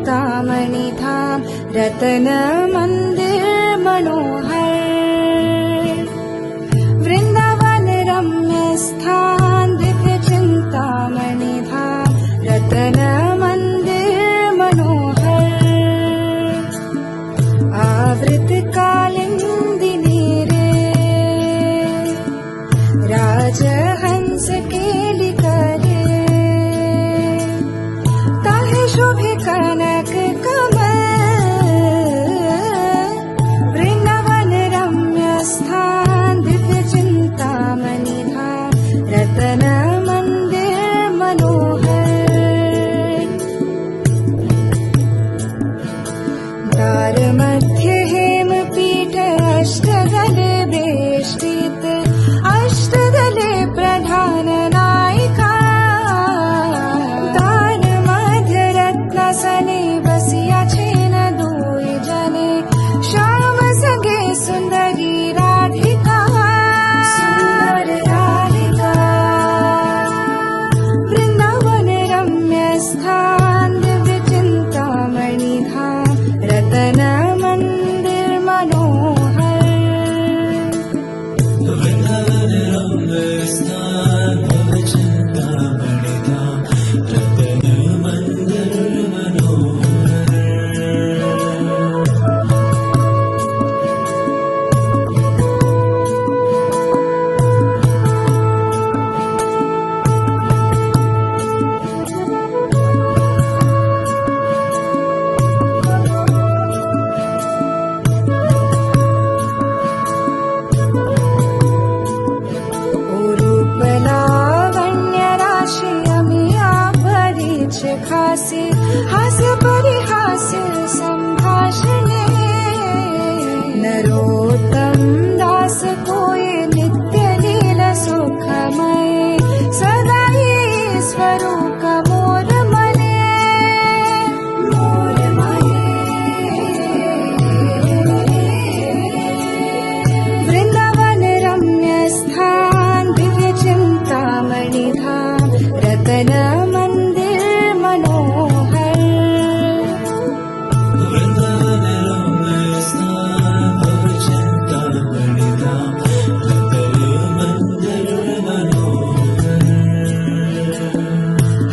चिंतामणि धाम रतन मंदिर मनोहर, वृंदावन रम्य स्थान दिव्य चिंतामणि धाम रतन मंदिर मनोहर, आवृत कालिंदिनी रे राजहंस केलि करे, ताहि शोभे कनक कमल, वृंदावन रम्य स्थान दिव्य चिंतामणि धाम रतन मंदिर मनोहर, द्वार मध्य हेम पीठ अष्टदले बेष्टित, अष्टदले प्रधान नायिका, दान मध्य रत्नसने बसिया छेन दुई जने, श्याम संगे सुंदरी राधिका, सुंदर राधिका, वृंदावन रम्य स्थान दिव्य चिंतामणि धाम रतन मंदिर मनोहर, वृंदावन रम्य स्थान दिव्य चिंतामणि धाम रतन मंदिर मनोहर। रूप लावण्य राशि अमिया परिच खासी, हास परिहास संभाषणे, नरोत्तम दास कोय नित्य लील सुखमय, सदा ही स्वरूप मोर मने, मोर वृंदावन रम्य स्थान दिव्य चिंतामणि धाम रतन मंदिर मनोहर, वृंदावन रम्य स्थान दिव्य चिंतामणि धाम रतन मंदिर मनोहर।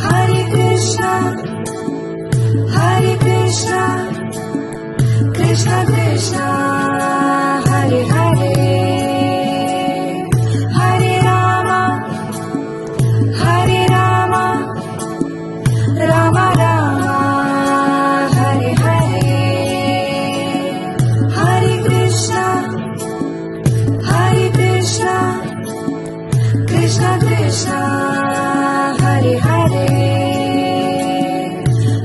हरे कृष्णा कृष्ण कृष्णा हरे हरे, हरे राम राम राम हरे हरे, हरे कृष्णा कृष्ण कृष्ण हरे हरे,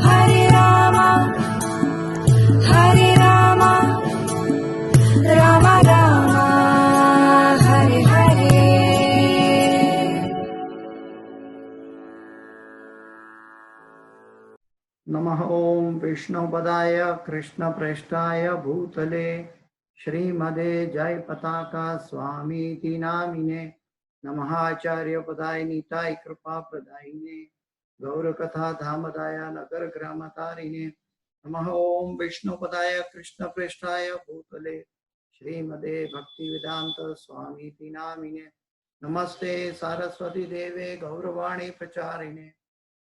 हरे राम राम राम हरे हरे। नमः ओम विष्णुपदाय कृष्ण प्रेष्ठाय भूतले श्रीमदे जय पताका स्वामी नामिने, नमः आचार्य पदाय नीताय कृपा प्रदायिने, गौर कथा धामदाय नगर ग्राम तारिणे, नमः ओम विष्णुपदाय कृष्ण प्रेष्ठाय भूतले श्रीमदे भक्ति वेदांत स्वामी नामिने, नमस्ते सारस्वती देवे गौरवाणी प्रचारिणे,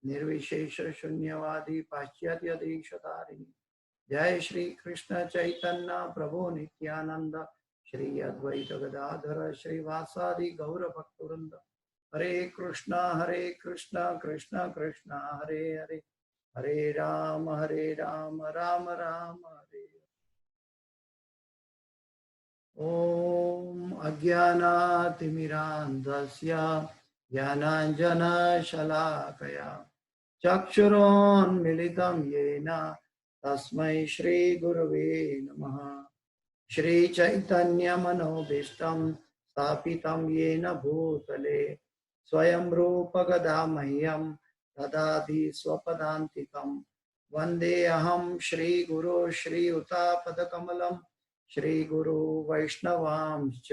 निर्विशेष शून्यवादी पाश्चात्य देशतारिणी, जय श्री कृष्ण चैतन्य प्रभु नित्यानंद, श्री अद्वैत गदाधर श्रीवासादि गौर भक्तवृंद, हरे कृष्णा कृष्ण कृष्ण हरे हरे, हरे राम राम राम हरे। ओम अज्ञानातिमिरान्धस्य ज्ञानाञ्जनशलाकया चक्षुरोन्मिलितं येन तस्मै श्रीगुरवे नमः। श्रीचैतन्यमनोभीष्टं स्थापितं येन भूतले स्वयं रूप गदा मह्यं ददाति स्वपदान्तिकं, वन्देऽहं श्रीगुरो श्रीयुतापदकमलं, श्रीगुरु वैष्णवांश्च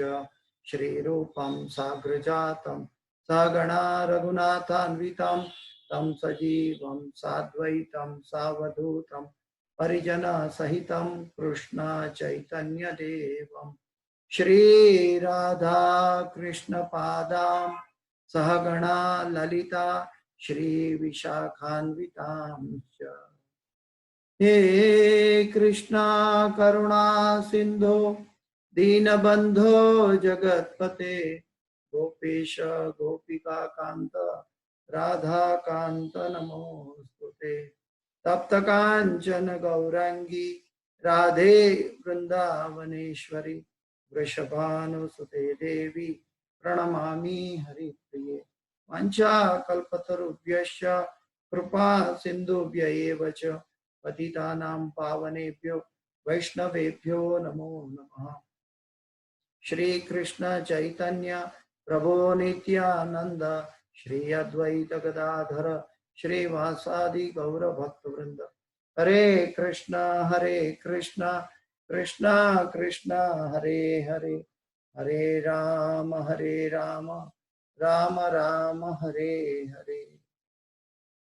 श्रीरूपं साग्रजातं सगणा रघुनाथान्वितं तं सजीवं साद्वैतं सावधूतं परिजन सहितं कृष्ण चैतन्य देवं श्री राधा कृष्ण पादां सहगणा ललिता श्री विशाखान्वितांश्च। हे कृष्णा करुणा सिंधु दीनबंधो जगतपते गोपेश गोपिका कांत राधा कांत नमोस्तुते। तप्त कांचन गौरांगी राधे वृंदावनेश्वरी वृषभानुसुते देवी प्रणमामि हरिप्रिये। वाञ्छाकल्पतरुभ्यश्च कृपा सिन्धुभ्य एव च पतितानां पावनेभ्यो वैष्णवेभ्यो नमो नमः। श्री कृष्ण चैतन्य प्रभो नित्यानंद श्री अद्वैत गदाधर श्रीवासादि गौर भक्तवृंद। हरे कृष्ण कृष्ण कृष्ण हरे हरे, हरे राम राम राम हरे हरे।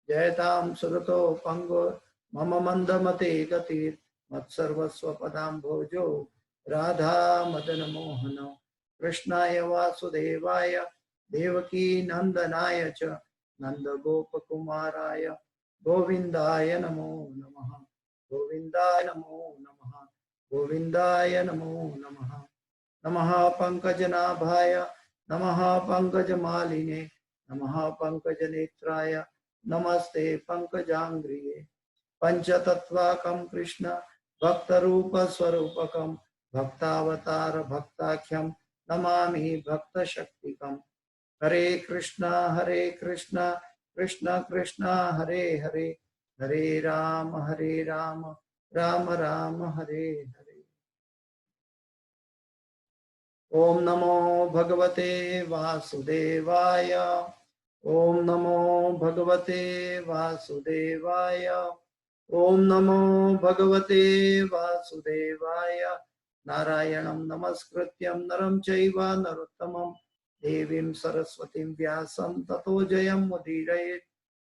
जयतां सुरतो पंगो मम मंदमते गतिर् मत्सर्वस्व पदाम्भोजो राधा मदन मोहन। कृष्णाय वासुदेवाय देवकी नंदनाय च नंद गोप कुमाराय गोविंदाय नमो नमः, गोविंदाय नमो नमः, गोविंदाय नमो नमः। नमः पंकजनाभाय नमः पंकजमालिने नमः पंकजनेत्राय नमस्ते पंकजांग्रिये। पंचतत्वाकं कृष्ण भक्तरूप स्वरूपकं भक्तावतार भक्ताख्यं नमामि भक्तशक्तिकं। हरे कृष्ण कृष्ण कृष्ण हरे हरे, हरे राम राम राम हरे हरे। ओम नमो भगवते वासुदेवाय, ओम नमो भगवते वासुदेवाय, ओम नमो भगवते वासुदेवाय। नारायणं नमस्कृत्यं नरं चैव नरोत्तमं देवीं सरस्वतीं व्यासं ततो जयं मुदीरयेत्।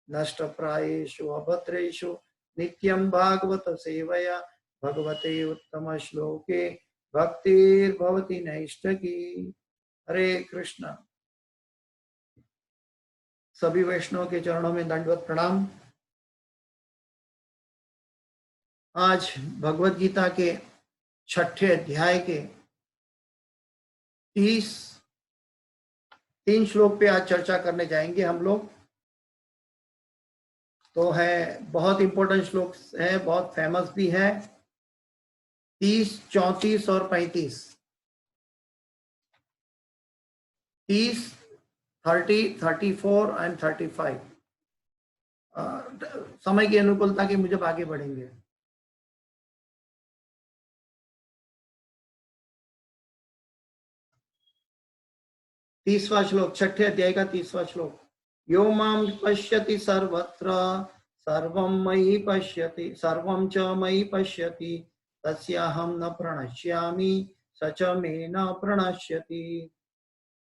नष्टप्रायेषु अभद्रेषु नित्यं भागवत सेवया भगवते उत्तम श्लोके भक्तिर्भवति नैष्ठकी। हरे कृष्ण। सभी वैष्णव के चरणों में दंडवत प्रणाम। आज भगवत गीता के 6ठे अध्याय के 3 श्लोक पे आज चर्चा करने जाएंगे हम लोग। तो है बहुत इंपॉर्टेंट श्लोक है, बहुत फेमस भी है। 30, 34 और 35। 30, 30, 34 एंड 35। समय की अनुकूलता के मुझे आगे बढ़ेंगे। तीसवा श्लोक, 6ठे अध्याय का 30वां श्लोक। यो मां पश्यति सर्वत्र सर्वं मयि पश्यति, सर्वं च मयि पश्यति तस्याहं न प्रणश्यामि स च मे न प्रणश्यति।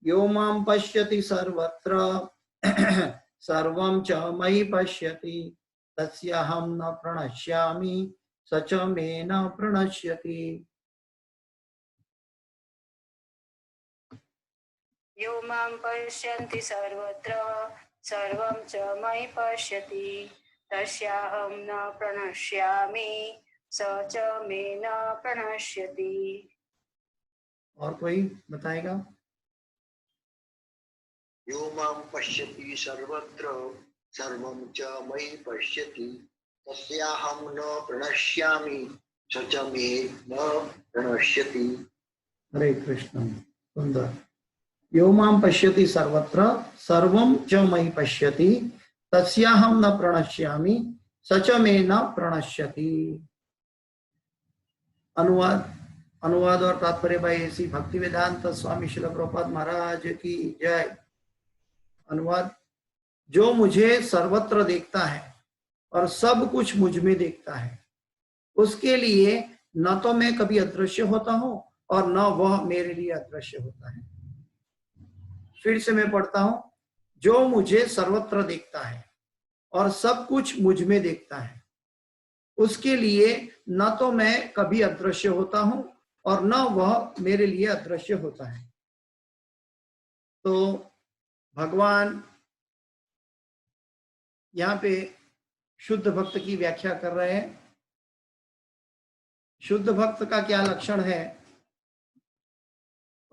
यो मां पश्यति सर्वत्र सर्वं च मयि पश्यति तस्याहं न प्रणश्यामि स च मे न प्रणश्यति। यो मां पश्यन्ति सर्वत्र सर्वं च मयि पश्यति तस्याहं न प्रणश्यामि स च मे न प्रणश्यति। और कोई बताएगा? यो मां पश्यति सर्वत्र सर्वं च मयि पश्यति तस्याहं न प्रणश्यामि स च मे न प्रणश्यति। हरे कृष्ण। सुंदर। यो मां पश्यति सर्वत्र सर्वं च मयि पश्यति तस्याहं न प्रणश्यामि स च मे न प्रणश्यति। अनुवाद और तात्पर्य भाई ऐसी भक्तिवेदांत स्वामी श्रील प्रभुपाद महाराज की जय। अनुवाद। जो मुझे सर्वत्र देखता है और सब कुछ मुझ में देखता है उसके लिए न तो मैं कभी अदृश्य होता हूं और न वह मेरे लिए अदृश्य होता है। फिर से मैं पढ़ता हूं। जो मुझे सर्वत्र देखता है और सब कुछ मुझ में देखता है उसके लिए न तो मैं कभी अदृश्य होता हूं और न वह मेरे लिए अदृश्य होता है। तो भगवान यहाँ पे शुद्ध भक्त की व्याख्या कर रहे हैं। शुद्ध भक्त का क्या लक्षण है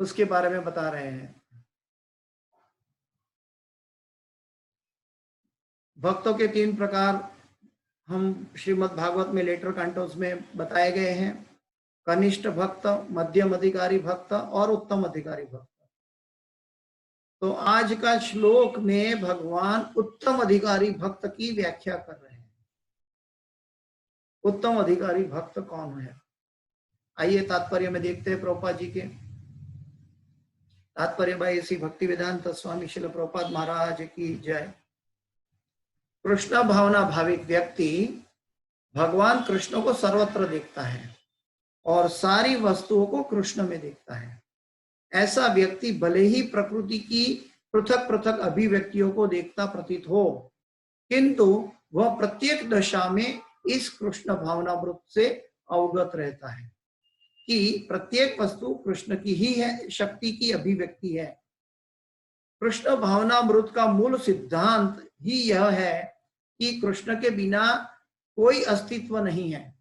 उसके बारे में बता रहे हैं। भक्तों के 3 प्रकार हम श्रीमद् भागवत में लेटर कैंटोस में बताए गए हैं। कनिष्ठ भक्त, मध्यम अधिकारी भक्त और उत्तम अधिकारी भक्त। तो आज का श्लोक में भगवान उत्तम अधिकारी भक्त की व्याख्या कर रहे हैं। उत्तम अधिकारी भक्त कौन है? आइए तात्पर्य में देखते हैं प्रभुपाद जी के तात्पर्य। भाई श्री भक्ति वेदांत स्वामी श्रील प्रभुपाद महाराज की जय। कृष्ण भावना भाविक व्यक्ति भगवान कृष्ण को सर्वत्र देखता है और सारी वस्तुओं को कृष्ण में देखता है। ऐसा व्यक्ति भले ही प्रकृति की पृथक पृथक अभिव्यक्तियों को देखता प्रतीत हो, किंतु वह प्रत्येक दशा में इस कृष्ण भावनामृत से अवगत रहता है कि प्रत्येक वस्तु कृष्ण की ही है, शक्ति की अभिव्यक्ति है। कृष्ण भावनामृत का मूल सिद्धांत ही यह है कि कृष्ण के बिना कोई अस्तित्व नहीं है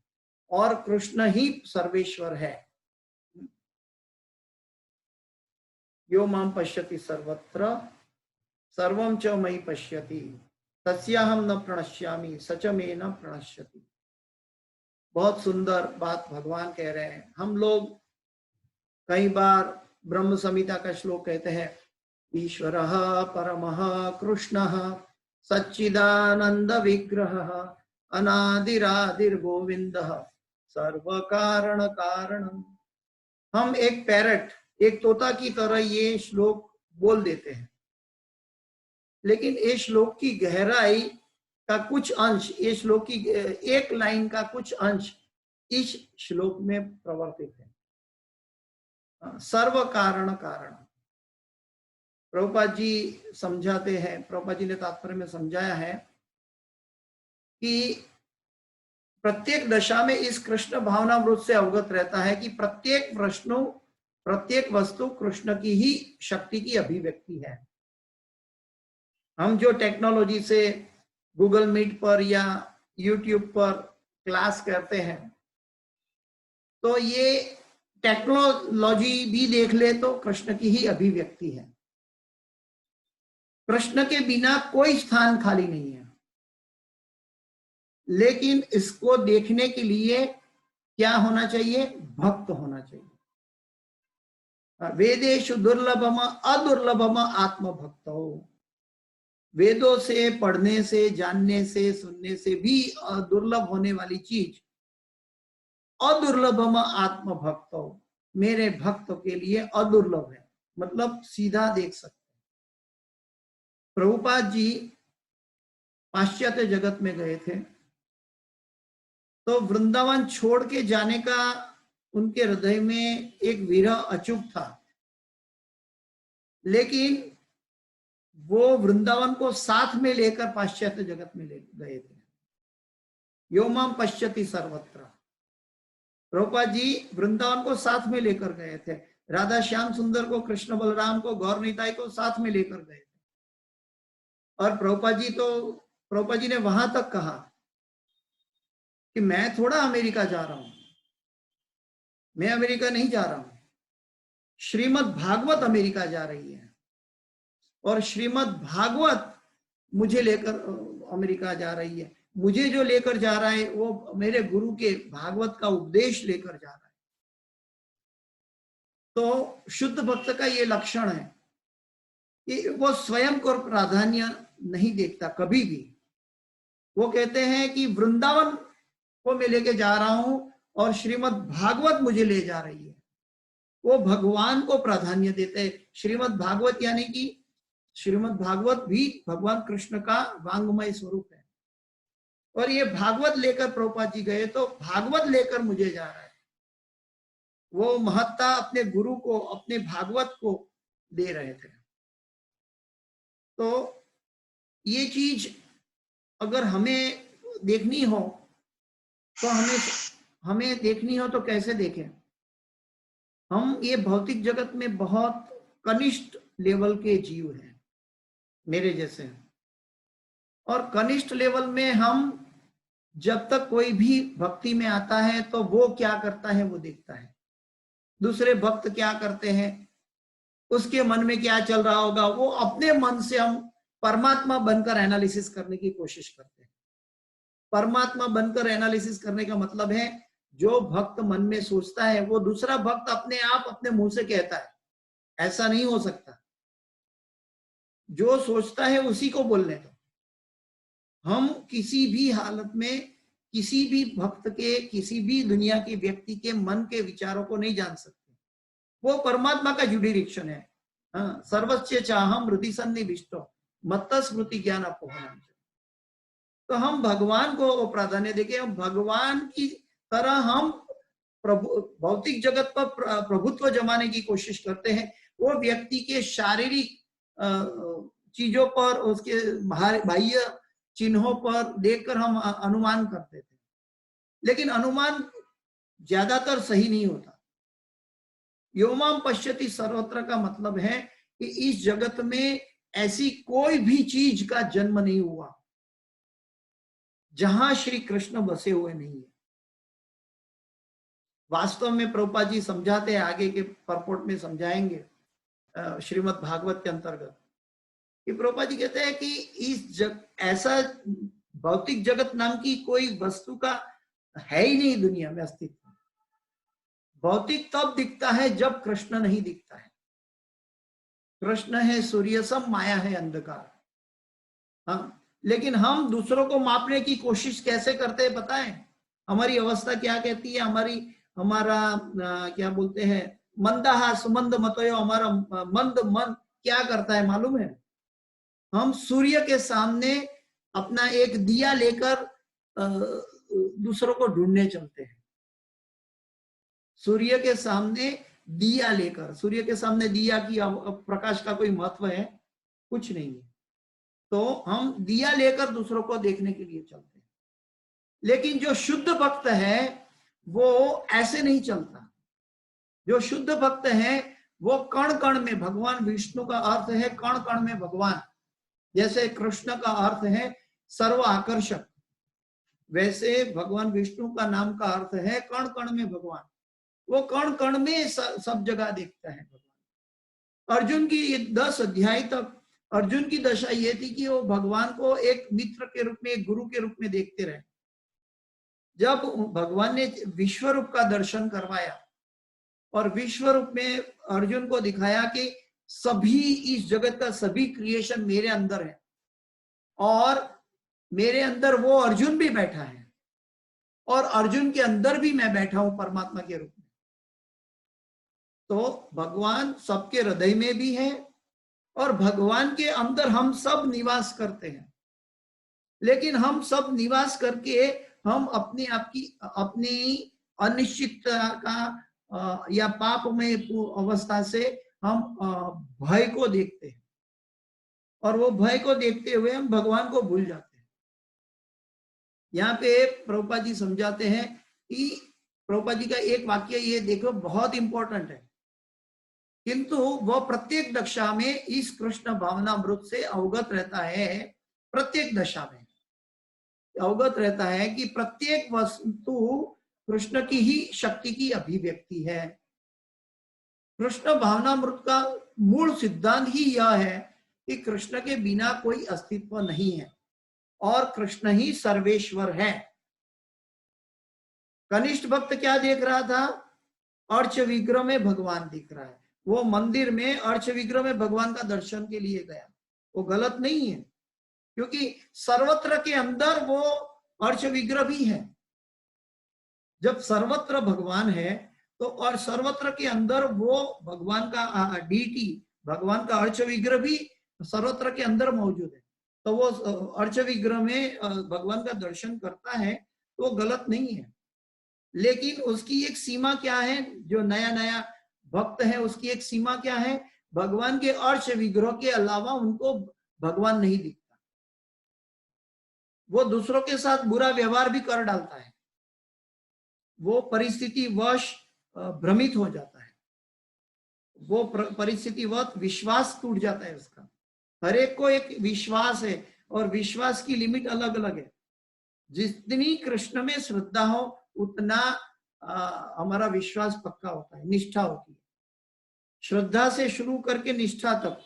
और कृष्ण ही सर्वेश्वर है। यो मां पश्यति सर्वत्र सर्वं च मयि पश्यति तस्याहं न प्रणश्यामि सच में न प्रणश्यति। बहुत सुंदर बात भगवान कह रहे हैं। हम लोग कई बार ब्रह्म संहिता का श्लोक कहते हैं, ईश्वरः परमः कृष्णः सच्चिदानंद विग्रहः अनादिरादिर्गोविंदः सर्व कारण कारणम्। हम एक पैरट, एक तोता की तरह ये श्लोक बोल देते हैं, लेकिन ये श्लोक की गहराई का कुछ अंश, ये श्लोक की एक लाइन का कुछ अंश इस श्लोक में प्रवर्तित है। सर्व कारण कारण। प्रभुपाद जी समझाते हैं, प्रभुपाद जी ने तात्पर्य में समझाया है कि प्रत्येक दशा में इस कृष्ण भावनामृत से अवगत रहता है कि प्रत्येक वस्तु कृष्ण की ही शक्ति की अभिव्यक्ति है। हम जो टेक्नोलॉजी से गूगल मीट पर या यूट्यूब पर क्लास करते हैं, तो ये टेक्नोलॉजी भी देख ले तो कृष्ण की ही अभिव्यक्ति है। कृष्ण के बिना कोई स्थान खाली नहीं है, लेकिन इसको देखने के लिए क्या होना चाहिए? भक्त होना चाहिए। वेदेषु दुर्लभम अदुर्लभम आत्मभक्तो। वेदों से पढ़ने से, जानने से, सुनने से भी दुर्लभ होने वाली चीज अदुर्लभम आत्मभक्तो, मेरे भक्त के लिए अदुर्लभ है, मतलब सीधा देख सकते हैं। प्रभुपाद जी पाश्चात्य जगत में गए थे, तो वृंदावन छोड़ के जाने का उनके हृदय में एक विरह अचूक था, लेकिन वो वृंदावन को साथ में लेकर पाश्चात्य जगत में ले गए थे। यो मां पश्यति सर्वत्र। प्रभुपाद जी वृंदावन को साथ में लेकर गए थे, राधा श्याम सुंदर को, कृष्ण बलराम को, गौर निताई को साथ में लेकर गए थे। और प्रभुपाद जी ने वहां तक कहा कि मैं थोड़ा अमेरिका जा रहा हूं, मैं अमेरिका नहीं जा रहा हूं, श्रीमद् भागवत अमेरिका जा रही है और श्रीमद् भागवत मुझे लेकर अमेरिका जा रही है। मुझे जो लेकर जा रहा है वो मेरे गुरु के भागवत का उपदेश लेकर जा रहा है। तो शुद्ध भक्त का ये लक्षण है कि वो स्वयं को प्राधान्य नहीं देखता कभी भी। वो कहते हैं कि वृंदावन को मैं लेके जा रहा हूं और श्रीमद् भागवत मुझे ले जा रही है। वो भगवान को प्राधान्य देते हैं। श्रीमद् भागवत यानी कि श्रीमद् भागवत भी भगवान कृष्ण का वांगमय स्वरूप है। और ये भागवत लेकर प्रभुपाद जी गए तो भागवत लेकर मुझे जा रहा है। वो महत्ता अपने गुरु को, अपने भागवत को दे रहे थे। तो ये चीज अगर हमें देखनी हो तो हमें देखनी हो तो कैसे देखें? हम ये भौतिक जगत में बहुत कनिष्ठ लेवल के जीव हैं, मेरे जैसे। और कनिष्ठ लेवल में हम जब तक कोई भी भक्ति में आता है तो वो क्या करता है वो देखता है, दूसरे भक्त क्या करते हैं, उसके मन में क्या चल रहा होगा, वो अपने मन से हम परमात्मा बनकर एनालिसिस करने की कोशिश करते हैं। परमात्मा बनकर एनालिसिस करने का मतलब है जो भक्त मन में सोचता है वो दूसरा भक्त अपने आप अपने मुंह से कहता है, ऐसा नहीं हो सकता। जो सोचता है उसी को बोलने दो। हम किसी भी हालत में किसी भी भक्त के, किसी भी दुनिया के व्यक्ति के मन के विचारों को नहीं जान सकते। वो परमात्मा का जुडिरिक्शन है। सर्वस्य चाहम हृदि सन्निविष्टो मत्त स्मृति ज्ञान अपोहनम। तो हम भगवान को प्राधान्य देके हम भगवान की तरह हम भौतिक जगत पर प्रभुत्व जमाने की कोशिश करते हैं। वो व्यक्ति के शारीरिक चीजों पर, उसके बाह्य चिन्हों पर देखकर हम अनुमान करते थे, लेकिन अनुमान ज्यादातर सही नहीं होता। योमाम पश्यति सर्वत्र का मतलब है कि इस जगत में ऐसी कोई भी चीज का जन्म नहीं हुआ जहां श्री कृष्ण बसे हुए नहीं है। वास्तव में प्रभुपाद जी समझाते हैं, आगे के परपोर्ट में समझाएंगे श्रीमद् भागवत के अंतर्गत, कि प्रभुपाद जी कहते हैं कि ऐसा भौतिक जगत नाम की कोई वस्तु का है ही नहीं दुनिया में अस्तित्व। भौतिक तब दिखता है जब कृष्ण नहीं दिखता है। कृष्ण है सूर्य सम, माया है अंधकार। हाँ, लेकिन हम दूसरों को मापने की कोशिश कैसे करते हैं पता है? हमारी अवस्था क्या कहती है? हमारा क्या बोलते हैं, मंदहा सुमंद मतयो, हमारा मंद मन क्या करता है मालूम है? हम सूर्य के सामने अपना एक दिया लेकर दूसरों को ढूंढने चलते हैं। सूर्य के सामने दिया लेकर, सूर्य के सामने दिया की प्रकाश का कोई महत्व है? कुछ नहीं है। तो हम दिया लेकर दूसरों को देखने के लिए चलते हैं। लेकिन जो शुद्ध भक्त है वो ऐसे नहीं चलता। जो शुद्ध भक्त है वो कण कण में, भगवान विष्णु का अर्थ है कण कण में भगवान। जैसे कृष्ण का अर्थ है सर्व आकर्षक, वैसे भगवान विष्णु का नाम का अर्थ है कण कण में भगवान। वो कण कण में सब जगह देखता है भगवान। अर्जुन की 10 अध्याय तक अर्जुन की दशा ये थी कि वो भगवान को एक मित्र के रूप में, एक गुरु के रूप में देखते रहे। जब भगवान ने विश्व रूप का दर्शन करवाया और विश्व रूप में अर्जुन को दिखाया कि सभी, इस जगत का सभी क्रिएशन मेरे अंदर है और मेरे अंदर वो अर्जुन भी बैठा है और अर्जुन के अंदर भी मैं बैठा हूं परमात्मा के रूप में। तो भगवान सबके हृदय में भी है और भगवान के अंदर हम सब निवास करते हैं। लेकिन हम सब निवास करके हम अपने आप की, अपनी अनिश्चितता का या पाप में अवस्था से हम भय को देखते हैं और वो भय को देखते हुए हम भगवान को भूल जाते हैं। यहाँ पे प्रभुपाद जी समझाते हैं कि प्रभुपाद जी का एक वाक्य ये देखो बहुत इंपॉर्टेंट है, किंतु वह प्रत्येक दशा में इस कृष्ण भावनामृत से अवगत रहता है। प्रत्येक दशा में अवगत रहता है कि प्रत्येक वस्तु कृष्ण की ही शक्ति की अभिव्यक्ति है। कृष्ण भावनामृत का मूल सिद्धांत ही यह है कि कृष्ण के बिना कोई अस्तित्व नहीं है और कृष्ण ही सर्वेश्वर है। कनिष्ठ भक्त क्या देख रहा था? अर्च विग्रह में भगवान दिख रहा है। वो मंदिर में अर्च विग्रह में भगवान का दर्शन के लिए गया, वो गलत नहीं है, क्योंकि सर्वत्र के अंदर वो अर्च विग्रह भी है। जब सर्वत्र भगवान है तो और सर्वत्र के अंदर वो भगवान का डीटी, भगवान का अर्च विग्रह भी सर्वत्र के अंदर मौजूद है। तो वो अर्च विग्रह में भगवान का दर्शन करता है तो वो गलत नहीं है। लेकिन उसकी एक सीमा क्या है? जो नया नया भक्त है उसकी एक सीमा क्या है? भगवान के अर्च विग्रह के अलावा उनको भगवान नहीं दिखता। वो दूसरों के साथ बुरा व्यवहार भी कर डालता है, वो परिस्थिति वश भ्रमित हो जाता है, वो परिस्थिति वश विश्वास टूट जाता है उसका। हर एक को एक विश्वास है और विश्वास की लिमिट अलग अलग है। जितनी कृष्ण में श्रद्धा हो उतना हमारा विश्वास पक्का होता है, निष्ठा होती है। श्रद्धा से शुरू करके निष्ठा तक,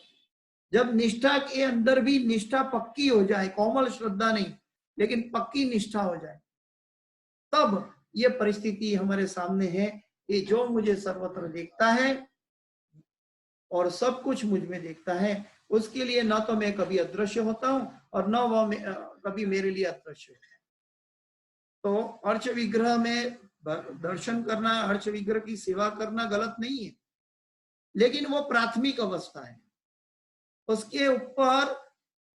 जब निष्ठा के अंदर भी निष्ठा पक्की हो जाए, कोमल श्रद्धा नहीं लेकिन पक्की निष्ठा हो जाए, तब ये परिस्थिति हमारे सामने है कि जो मुझे सर्वत्र देखता है और सब कुछ मुझ में देखता है, उसके लिए न तो मैं कभी अदृश्य होता हूं और न वह कभी मेरे लिए अदृश्य होता है। तो अर्च विग्रह में दर्शन करना, अर्च विग्रह की सेवा करना गलत नहीं है, लेकिन वो प्राथमिक अवस्था है। उसके ऊपर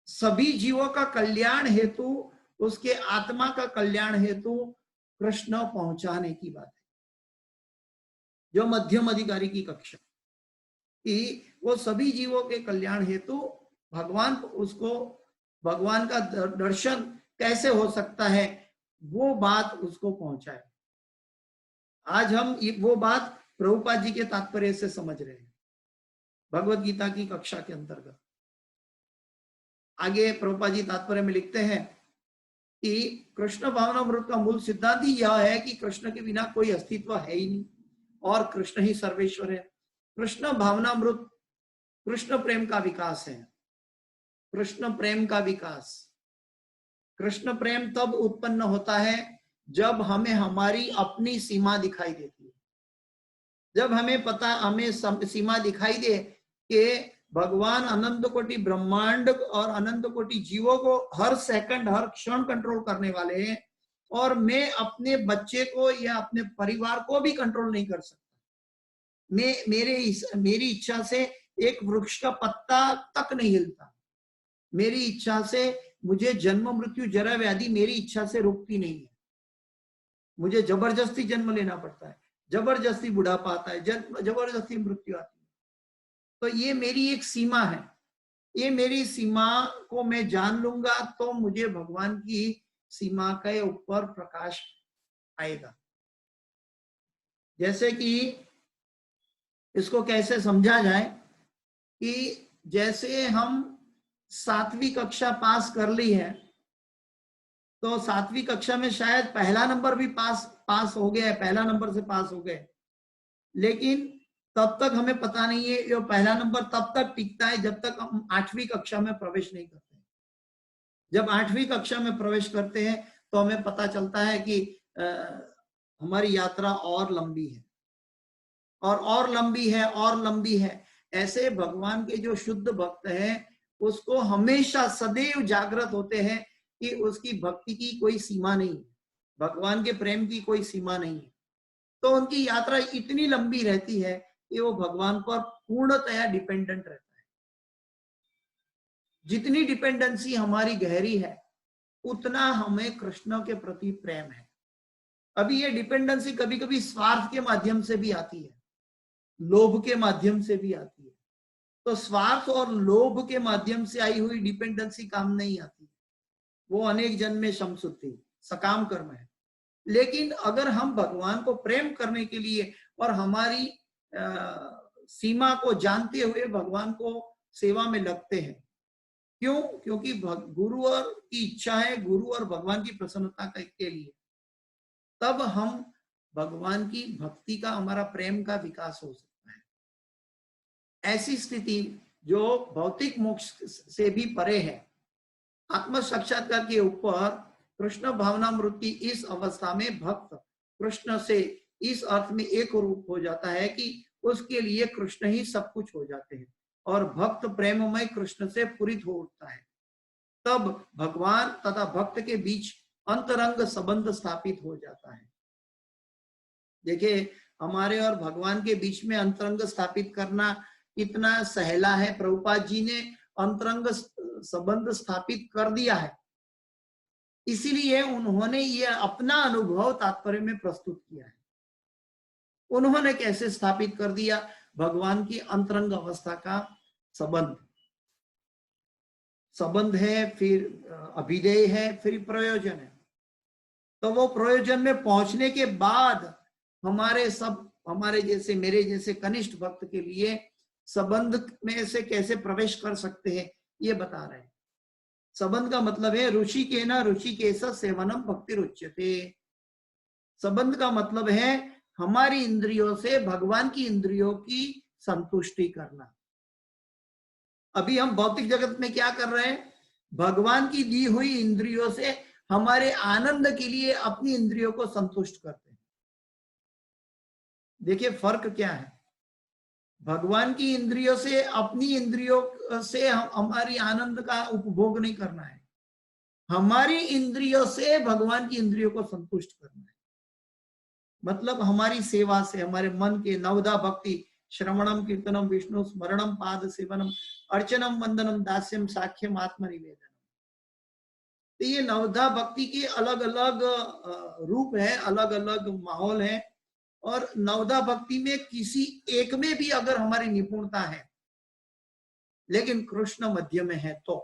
सभी जीवों का कल्याण हेतु, उसके आत्मा का कल्याण हेतु कृष्ण पहुंचाने की बात है। जो मध्यम अधिकारी की कक्षा कि वो सभी जीवों के कल्याण हेतु भगवान उसको, भगवान का दर्शन कैसे हो सकता है वो बात उसको पहुंचाए। आज हम वो बात प्रभुपाद जी के तात्पर्य से समझ रहे हैं भगवत गीता की कक्षा के अंतर्गत। आगे प्रभुपाद जी तात्पर्य में लिखते हैं कि कृष्ण भावनामृत का मूल सिद्धांत ही यह है कि कृष्ण के बिना कोई अस्तित्व है ही नहीं और कृष्ण ही सर्वेश्वर है। कृष्ण भावनामृत कृष्ण प्रेम का विकास है। कृष्ण प्रेम का विकास, कृष्ण प्रेम तब उत्पन्न होता है जब हमें हमारी अपनी सीमा दिखाई देती है, जब हमें पता, हमें सीमा दिखाई दे कि भगवान अनंत कोटि ब्रह्मांड और अनंत कोटि जीवों को हर सेकंड हर क्षण कंट्रोल करने वाले हैं और मैं अपने बच्चे को या अपने परिवार को भी कंट्रोल नहीं कर सकता। मेरी इच्छा से एक वृक्ष का पत्ता तक नहीं हिलता, मेरी इच्छा से मुझे जन्म मृत्यु जरा व्याधि मेरी इच्छा से रुकती नहीं है, मुझे जबरदस्ती जन्म लेना पड़ता है, जबरदस्ती बुढ़ापा आता है, जबरदस्ती मृत्यु आती है। तो ये मेरी एक सीमा है, ये मेरी सीमा को मैं जान लूंगा तो मुझे भगवान की सीमा के ऊपर प्रकाश आएगा। जैसे कि इसको कैसे समझा जाए कि जैसे हम 7वीं कक्षा पास कर ली है तो 7वीं कक्षा में शायद पहला नंबर भी पास हो गया है, पहला नंबर से पास हो गए, लेकिन तब तक हमें पता नहीं है ये पहला नंबर तब तक टिकता है जब तक हम 8वीं कक्षा में प्रवेश नहीं करते। जब 8वीं कक्षा में प्रवेश करते हैं तो हमें पता चलता है कि हमारी यात्रा और लंबी है और लंबी है और लंबी है। ऐसे भगवान के जो शुद्ध भक्त हैं उसको हमेशा सदैव जागृत होते हैं कि उसकी भक्ति की कोई सीमा नहीं है, भगवान के प्रेम की कोई सीमा नहीं है। तो उनकी यात्रा इतनी लंबी रहती है कि वो भगवान पर पूर्णतया डिपेंडेंट रहता है। जितनी डिपेंडेंसी हमारी गहरी है उतना हमें कृष्ण के प्रति प्रेम है। अभी ये डिपेंडेंसी कभी कभी स्वार्थ के माध्यम से भी आती है, लोभ के माध्यम से भी आती है। तो स्वार्थ और लोभ के माध्यम से आई हुई डिपेंडेंसी काम नहीं आती, वो अनेक जन्म में शमसुद्धि सकाम कर्म है। लेकिन अगर हम भगवान को प्रेम करने के लिए और हमारी सीमा को जानते हुए भगवान को सेवा में लगते हैं, क्यों? क्योंकि गुरु और की इच्छा है, गुरु और भगवान की प्रसन्नता के लिए, तब हम भगवान की भक्ति का, हमारा प्रेम का विकास हो सकता है। ऐसी स्थिति जो भौतिक मोक्ष से भी परे है, आत्म साक्षात्कार के ऊपर कृष्ण भावनामृत की इस अवस्था में भक्त कृष्ण से इस अर्थ में एक रूप हो जाता है कि उसके लिए कृष्ण ही सब कुछ हो जाते हैं और भक्त प्रेममय कृष्ण से पूरित हो उठता है। तब भगवान तथा भक्त के बीच अंतरंग संबंध स्थापित हो जाता है। देखिए, हमारे और भगवान के बीच में अंतरंग स्थापित करना कितना सहला है। प्रभुपाद जी ने अंतरंग संबंध स्थापित कर दिया है, इसीलिए उन्होंने ये अपना अनुभव तात्पर्य में प्रस्तुत किया है। उन्होंने कैसे स्थापित कर दिया? भगवान की अंतरंग अवस्था का संबंध है, फिर अभिधेय है, फिर प्रयोजन है। तो वो प्रयोजन में पहुंचने के बाद हमारे जैसे मेरे जैसे कनिष्ठ भक्त के लिए संबंध में से कैसे प्रवेश कर सकते हैं ये बता रहे हैं। संबंध का मतलब है ऋषि के न ऋषिकेश सेवनम भक्ति रुच्यते। संबंध का मतलब है हमारी इंद्रियों से भगवान की इंद्रियों की संतुष्टि करना। अभी हम भौतिक जगत में क्या कर रहे हैं, भगवान की दी हुई इंद्रियों से हमारे आनंद के लिए अपनी इंद्रियों को संतुष्ट करते हैं। देखिए फर्क क्या है, भगवान की इंद्रियों से अपनी इंद्रियों से हमारी आनंद का उपभोग नहीं करना है, हमारी इंद्रियों से भगवान की इंद्रियों को संतुष्ट करना है। मतलब हमारी सेवा से, हमारे मन के नवधा भक्ति, श्रवणम कीर्तनम विष्णु स्मरणम पाद सेवनम अर्चनम वंदनम दास्यम साख्यम आत्मनिवेदनम। तो ये नवधा भक्ति के अलग अलग रूप है, अलग अलग माहौल है, और नवधा भक्ति में किसी एक में भी अगर हमारी निपुणता है लेकिन कृष्ण मध्य में है तो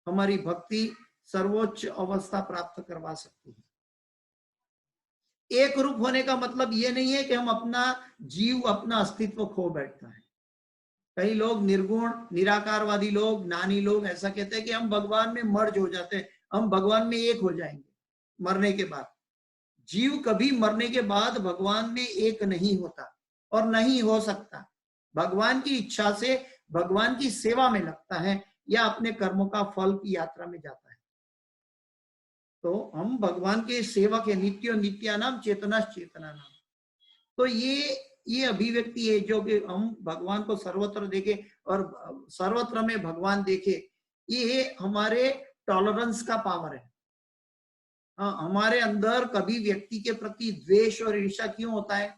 हमारी भक्ति सर्वोच्च अवस्था प्राप्त करवा सकती है। एक रूप होने का मतलब ये नहीं है कि हम अपना जीव, अपना अस्तित्व खो बैठता है। कई लोग निर्गुण निराकारवादी लोग, ज्ञानी लोग ऐसा कहते हैं कि हम भगवान में मर्ज हो जाते हैं, हम भगवान में एक हो जाएंगे मरने के बाद। जीव कभी मरने के बाद भगवान में एक नहीं होता और नहीं हो सकता। भगवान की इच्छा से भगवान की सेवा में लगता है या अपने कर्मों का फल की यात्रा में जाता है। तो हम भगवान के सेवक है, नित्यो नित्यानाम चेतनाश्च चेतनानाम। तो ये अभिव्यक्ति है जो कि हम भगवान को सर्वत्र देखे और सर्वत्र में भगवान देखे, ये हमारे टॉलरेंस का पावर है। हमारे अंदर कभी व्यक्ति के प्रति द्वेष और ईर्ष्या क्यों होता है?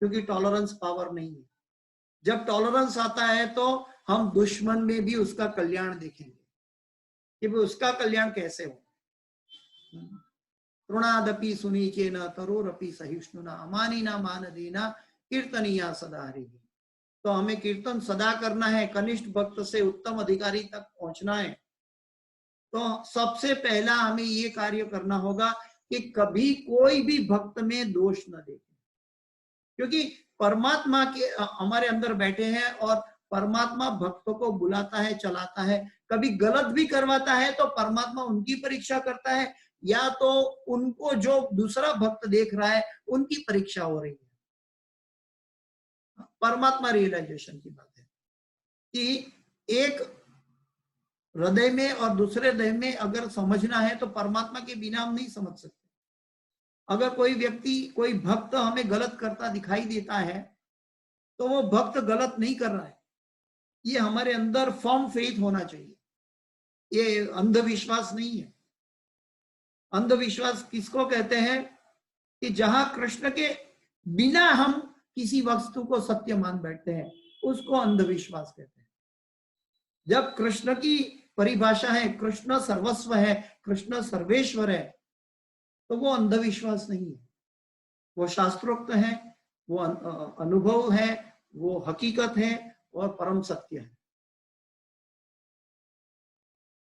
क्योंकि टॉलरेंस पावर नहीं है। जब टॉलरेंस आता है तो हम दुश्मन में भी उसका कल्याण देखेंगे कि उसका कल्याण कैसे हो। तृणादपि सुनीचेन तरोरपि सहिष्णुना अमानिना मानदेना कीर्तनीया सदा हरि। तो हमें कीर्तन सदा करना है, कनिष्ठ भक्त से उत्तम अधिकारी तक पहुंचना है। तो सबसे पहला हमें ये कार्य करना होगा कि कभी कोई भी भक्त में दोष न देखें, क्योंकि परमात्मा के हमारे अंदर बैठे हैं और परमात्मा भक्तों को बुलाता है, चलाता है। कभी गलत भी करवाता है तो परमात्मा उनकी परीक्षा करता है, या तो उनको जो दूसरा भक्त देख रहा है उनकी परीक्षा हो रही है। परमात्मा रियलाइजेशन की बात है कि एक हृदय में और दूसरे हृदय में अगर समझना है तो परमात्मा के बिना हम नहीं समझ सकते। अगर कोई व्यक्ति, कोई भक्त हमें गलत करता दिखाई देता है तो वो भक्त गलत नहीं कर रहा है, ये हमारे अंदर फर्म फेथ होना चाहिए। ये अंधविश्वास नहीं है। अंधविश्वास किसको कहते हैं कि जहां कृष्ण के बिना हम किसी वस्तु को सत्य मान बैठते हैं, उसको अंधविश्वास कहते हैं। जब कृष्ण की परिभाषा है कृष्ण सर्वस्व है, कृष्ण सर्वेश्वर है, तो वो अंधविश्वास नहीं है, वो शास्त्रोक्त है, वो अनुभव है, वो हकीकत है और परम सत्य है।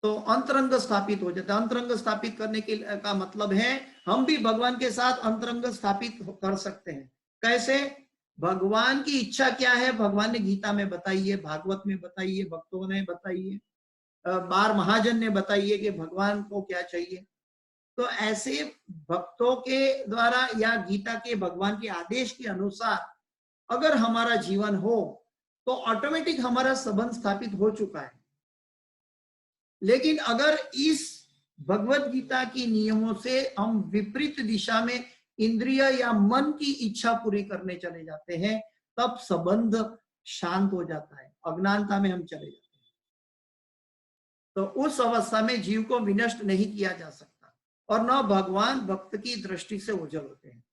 तो अंतरंग स्थापित हो जाता है। अंतरंग स्थापित करने के का मतलब है हम भी भगवान के साथ अंतरंग स्थापित कर सकते हैं। कैसे? भगवान की इच्छा क्या है भगवान ने गीता में बताई है, भागवत में बताई है, भक्तों ने बताई है, बार महाजन ने बताई है कि भगवान को क्या चाहिए। तो ऐसे भक्तों के द्वारा या गीता के भगवान के आदेश के अनुसार अगर हमारा जीवन हो तो ऑटोमेटिक हमारा संबंध स्थापित हो चुका है। लेकिन अगर इस भगवत गीता की नियमों से हम विपरीत दिशा में इंद्रिय या मन की इच्छा पूरी करने चले जाते हैं, तब संबंध शांत हो जाता है, अज्ञानता में हम चले जाते हैं। तो उस अवस्था में जीव को विनष्ट नहीं किया जा सकता और न भगवान भक्त की दृष्टि से ओझल होते हैं।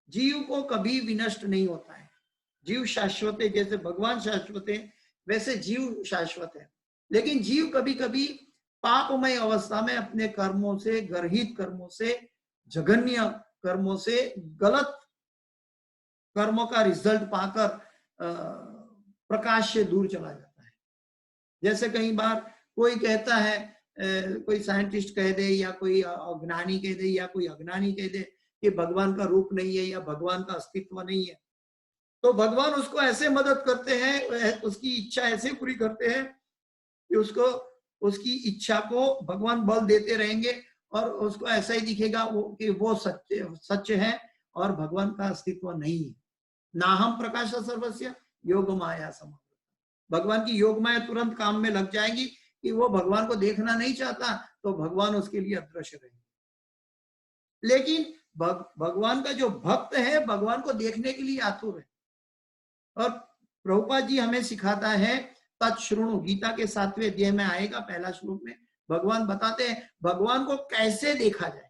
जीव को कभी विनष्ट नहीं होता है। जीव शाश्वत है, जैसे भगवान शाश्वत है वैसे जीव शाश्वत है। लेकिन जीव कभी कभी पापमय अवस्था में अपने कर्मों से, गर्हित कर्मों से, जघन्य कर्मों से, गलत कर्मों का रिजल्ट पाकर प्रकाश से दूर चला जाता है। जैसे कई बार कोई कहता है कोई साइंटिस्ट कह दे या कोई अज्ञानी कह दे या कोई अज्ञानी कह दे कि भगवान का रूप नहीं है या भगवान का अस्तित्व नहीं है, तो भगवान उसको ऐसे मदद करते हैं, उसकी इच्छा ऐसे पूरी करते हैं कि उसको उसकी इच्छा को भगवान बल देते रहेंगे और उसको ऐसा ही दिखेगा कि वो सत्य है और भगवान का अस्तित्व नहीं है। ना हम प्रकाश सर्वस्य योग माया सम, भगवान की योग माया तुरंत काम में लग जाएगी कि वो भगवान को देखना नहीं चाहता तो भगवान उसके लिए अदृश्य रहेंगे। लेकिन भगवान का जो भक्त है भगवान को देखने के लिए आतुर है। और प्रभुपाद जी हमें सिखाता है, तत्श्रुणु, गीता के 7वें अध्याय में आएगा, पहला श्लोक में भगवान बताते हैं भगवान को कैसे देखा जाए।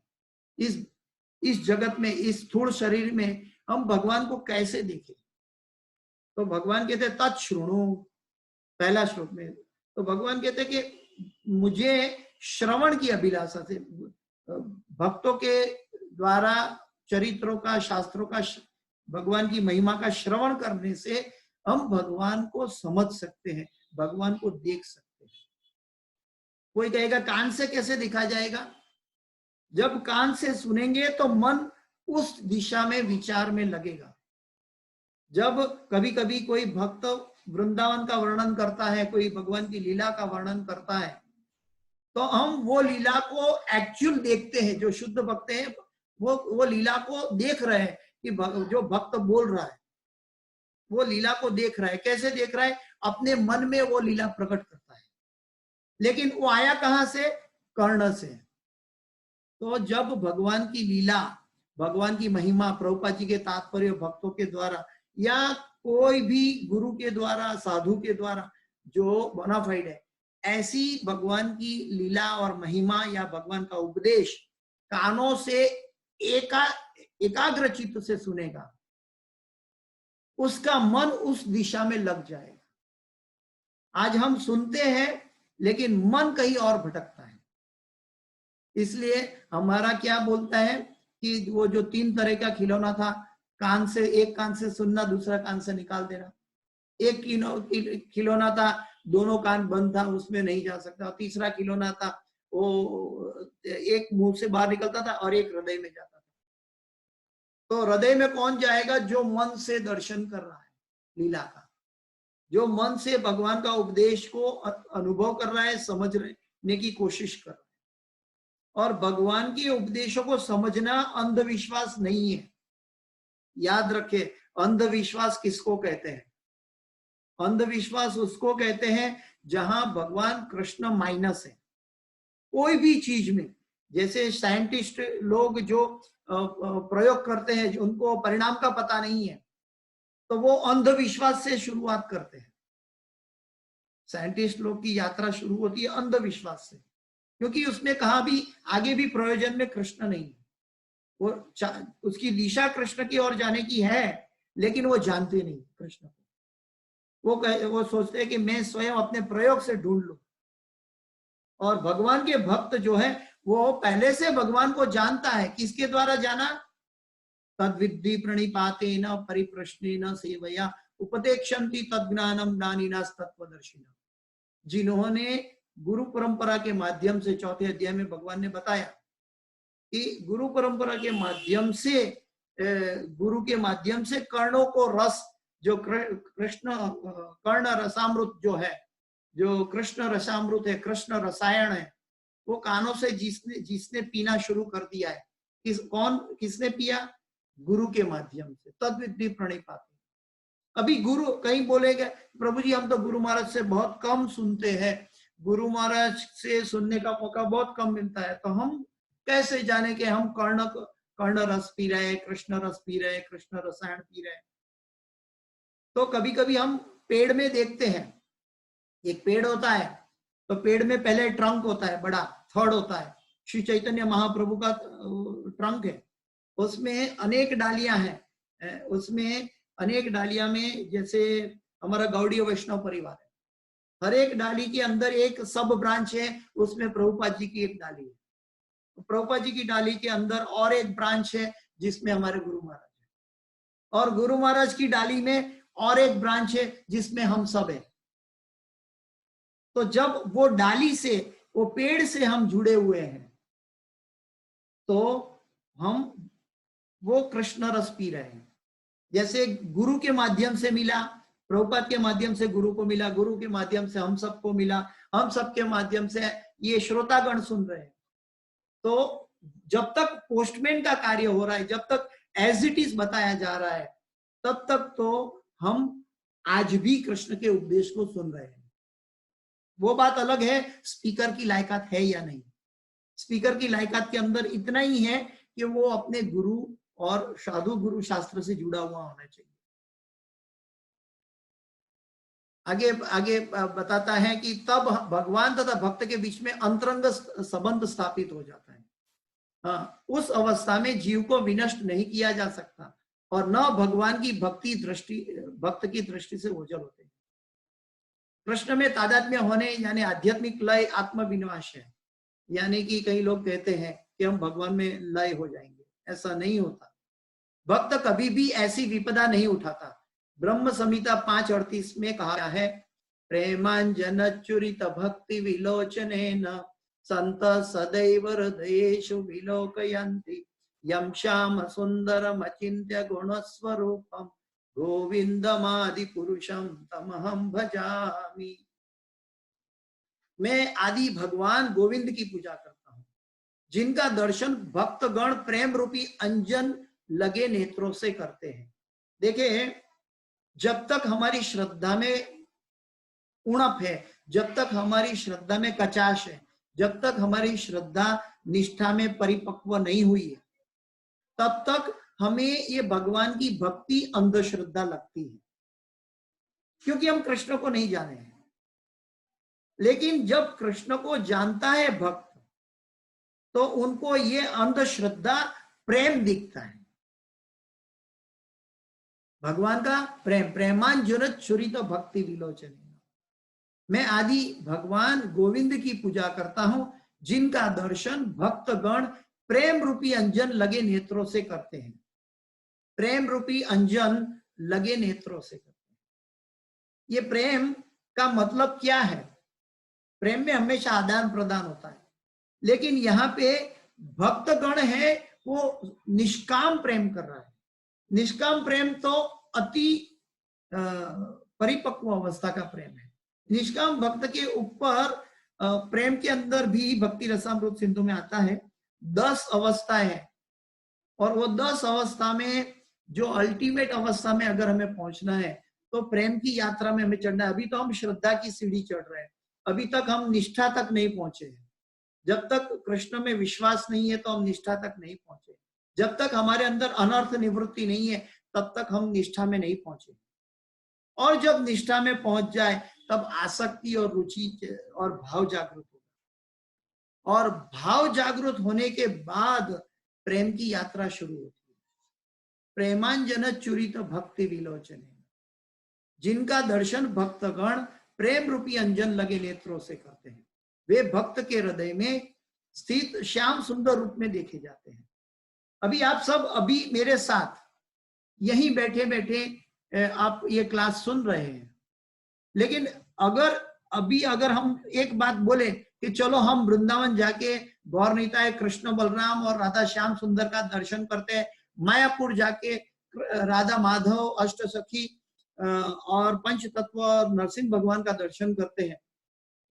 इस जगत में, इस स्थूल शरीर में हम भगवान को कैसे देखें। तो भगवान कहते हैं तत्श्रुणु, पहला श्लोक में। तो भगवान कहते हैं कि मुझे श्रवण की अभिलाषा से, भक्तों के द्वारा चरित्रों का, शास्त्रों का, भगवान की महिमा का श्रवण करने से हम भगवान को समझ सकते हैं, भगवान को देख सकते हैं। कोई कहेगा कान से कैसे देखा जाएगा? जब कान से सुनेंगे तो मन उस दिशा में विचार में लगेगा। जब कभी कभी कोई भक्त वृंदावन का वर्णन करता है, कोई भगवान की लीला का वर्णन करता है, तो हम वो लीला को एक्चुअल देखते हैं। जो शुद्ध भक्त हैं वो लीला को देख रहे हैं कि जो भक्त बोल रहा है वो लीला को देख रहा है। कैसे देख रहा है? अपने मन में वो लीला प्रकट करता है। लेकिन वो आया कहां से? कर्ण से। तो जब भगवान की लीला, भगवान की महिमा, प्रभुपाद जी के तात्पर्य भक्तों के द्वारा या कोई भी गुरु के द्वारा, साधु के द्वारा जो बोनाफाइड है, ऐसी भगवान की लीला और महिमा या भगवान का उपदेश कानों से एकाग्र चित्त से सुनेगा, उसका मन उस दिशा में लग जाएगा। आज हम सुनते हैं लेकिन मन कहीं और भटकता है। इसलिए हमारा क्या बोलता है कि वो जो 3 तरह का खिलौना था, कान से, एक कान से सुनना, दूसरा कान से निकाल देना। एक खिलौना था, दोनों कान बंद था, उसमें नहीं जा सकता। और तीसरा खिलौना था, वो एक मुंह से बाहर निकलता था और एक हृदय में जाता था। तो हृदय में कौन जाएगा? जो मन से दर्शन कर रहा है लीला का, जो मन से भगवान का उपदेश को अनुभव कर रहा है, समझने की कोशिश कर रहा है। और भगवान के उपदेशों को समझना अंधविश्वास नहीं है। याद रखे, अंधविश्वास किसको कहते हैं? अंधविश्वास उसको कहते हैं जहां भगवान कृष्ण माइनस है। कोई भी चीज में, जैसे साइंटिस्ट लोग जो प्रयोग करते हैं, उनको परिणाम का पता नहीं है, तो वो अंधविश्वास से शुरुआत करते हैं। साइंटिस्ट लोग की यात्रा शुरू होती है अंधविश्वास से, क्योंकि उसने कहा भी आगे भी प्रयोजन में कृष्ण नहीं है। वो उसकी दिशा कृष्ण की ओर जाने की है, लेकिन वो जानते नहीं कृष्ण को। वो सोचते हैं कि मैं स्वयं अपने प्रयोग से ढूंढ लूं। और भगवान के भक्त जो है वो पहले से भगवान को जानता है। किसके द्वारा जाना? तद्विद्धि प्रणिपातेन परिप्रश्नेन सेवया उपदेक्षन्ति तज्ज्ञानम ज्ञानिनास तत्वदर्शिना। जिन्होंने गुरु परंपरा के माध्यम से, 4थे अध्याय में भगवान ने बताया कि गुरु परंपरा के माध्यम से, गुरु के माध्यम से कर्णों को रस, जो कृष्ण कर्ण रसामृत जो है, जो कृष्ण रसामृत है, कृष्ण रसायन है, वो कानों से जिसने पीना शुरू कर दिया है, किसने पिया? गुरु के माध्यम से। तद्विद्धि प्रणिपाते। अभी गुरु, कहीं बोलेगा प्रभु जी हम तो गुरु महाराज से बहुत कम सुनते हैं, गुरु महाराज से सुनने का मौका बहुत कम मिलता है, तो हम कैसे जाने कि हम कर्ण रस पी रहे, कृष्ण रस पी रहे, कृष्ण रसायन पी रहे? तो कभी कभी हम पेड़ में देखते हैं, एक पेड़ होता है तो पेड़ में पहले ट्रंक होता है, बड़ा थर्ड होता है। श्री चैतन्य महाप्रभु का ट्रंक है, उसमें अनेक डालियां हैं। उसमें अनेक डालियां में, जैसे हमारा गौड़ीय वैष्णव परिवार है, हर एक डाली के अंदर एक सब ब्रांच है, उसमें प्रभुपाद जी की एक डाली है। प्रभुपाद जी की डाली के अंदर और एक ब्रांच है जिसमें हमारे गुरु महाराज है, और गुरु महाराज की डाली में और एक ब्रांच है जिसमें हम सब है। तो जब वो डाली से वो पेड़ से हम जुड़े हुए हैं, तो हम वो कृष्ण रस पी रहे हैं। जैसे गुरु के माध्यम से मिला, प्रभुपाद के माध्यम से गुरु को मिला, गुरु के माध्यम से हम सबको मिला, हम सबके माध्यम से ये श्रोतागण सुन रहे हैं। तो जब तक पोस्टमैन का कार्य हो रहा है, जब तक एज इट इज बताया जा रहा है, तब तक तो हम आज भी कृष्ण के उपदेश को सुन रहे हैं। वो बात अलग है स्पीकर की लायकात है या नहीं। स्पीकर की लायकात के अंदर इतना ही है कि वो अपने गुरु और साधु गुरु शास्त्र से जुड़ा हुआ होना चाहिए। आगे आगे बताता है कि तब भगवान तथा भक्त के बीच में अंतरंग संबंध स्थापित हो जाता है। हाँ, उस अवस्था में जीव को विनष्ट नहीं किया जा सकता और न भगवान की भक्त की दृष्टि से ओझल होते हैं। कृष्ण में तादात्म्य होने यानी आध्यात्मिक लय आत्मविनाश है। यानी कि कई लोग कहते हैं कि हम भगवान में लय हो जाएंगे, ऐसा नहीं होता। भक्त कभी भी ऐसी विपदा नहीं उठाता। ब्रह्म संहिता 5:38 में कहा है, प्रेमांजन चुरित भक्ति विलोचनेन संत सदैव हृदयेषु विलोकयन्ति यं श्याम सुंदरम अचिन्त्य गुणस्वरूपम गोविंदमादि पुरुषम तमहं भजामि। मैं आदि भगवान गोविंद की पूजा करता हूं, जिनका दर्शन भक्तगण प्रेम रूपी अंजन लगे नेत्रों से करते हैं। देखिए, जब तक हमारी श्रद्धा में उणप है, जब तक हमारी श्रद्धा में कचाश है, जब तक हमारी श्रद्धा निष्ठा में परिपक्व नहीं हुई है, तब तक हमें ये भगवान की भक्ति अंधश्रद्धा लगती है, क्योंकि हम कृष्ण को नहीं जाने हैं। लेकिन जब कृष्ण को जानता है भक्त, तो उनको ये अंधश्रद्धा प्रेम दिखता है। भगवान का प्रेम, प्रेमांजन छुरित भक्ति विलोचन। मैं आदि भगवान गोविंद की पूजा करता हूं, जिनका दर्शन भक्तगण प्रेम रूपी अंजन लगे नेत्रों से करते हैं। प्रेम रूपी अंजन लगे नेत्रों से करते हैं। ये प्रेम का मतलब क्या है? प्रेम में हमेशा आदान प्रदान होता है, लेकिन यहाँ पे भक्तगण है वो निष्काम प्रेम कर रहा है। निष्काम प्रेम तो अति परिपक्व अवस्था का प्रेम है। निष्काम भक्त के ऊपर प्रेम के अंदर भी भक्ति रसामृत सिंधु में आता है 10 अवस्थाएं हैं, और वो 10 अवस्था में जो अल्टीमेट अवस्था में अगर हमें पहुंचना है तो प्रेम की यात्रा में हमें चढ़ना है। अभी तो हम श्रद्धा की सीढ़ी चढ़ रहे हैं, अभी तक हम निष्ठा तक नहीं पहुंचे हैं। जब तक कृष्ण में विश्वास नहीं है तो हम निष्ठा तक नहीं पहुंचे। जब तक हमारे अंदर अनर्थ निवृत्ति नहीं है तब तक हम निष्ठा में नहीं पहुंचे। और जब निष्ठा में पहुंच जाए तब आसक्ति और रुचि और भाव जागृत होगा, और भाव जागृत होने के बाद प्रेम की यात्रा शुरू होती है। प्रेमांजन चुरित भक्ति विलोचन, जिनका दर्शन भक्तगण प्रेम रूपी अंजन लगे नेत्रों से करते हैं, वे भक्त के हृदय में स्थित श्याम सुंदर रूप में देखे जाते हैं। अभी आप सब अभी मेरे साथ यहीं बैठे बैठे आप ये क्लास सुन रहे हैं, लेकिन अगर हम एक बात बोले कि चलो हम वृंदावन जाके गौर निताय कृष्ण बलराम और राधा श्याम सुंदर का दर्शन करते हैं, मायापुर जाके राधा माधव अष्ट सखी और पंच तत्व और नरसिंह भगवान का दर्शन करते हैं,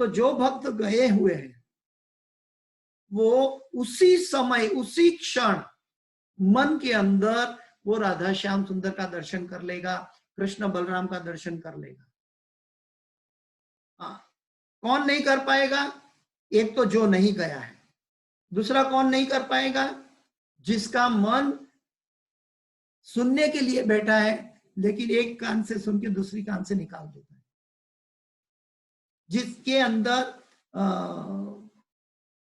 तो जो भक्त गए हुए हैं वो उसी समय उसी क्षण मन के अंदर वो राधा श्याम सुंदर का दर्शन कर लेगा, कृष्ण बलराम का दर्शन कर लेगा। कौन नहीं कर पाएगा? एक तो जो नहीं गया है, दूसरा कौन नहीं कर पाएगा? जिसका मन सुनने के लिए बैठा है लेकिन एक कान से सुन के दूसरी कान से निकाल देता है, जिसके अंदर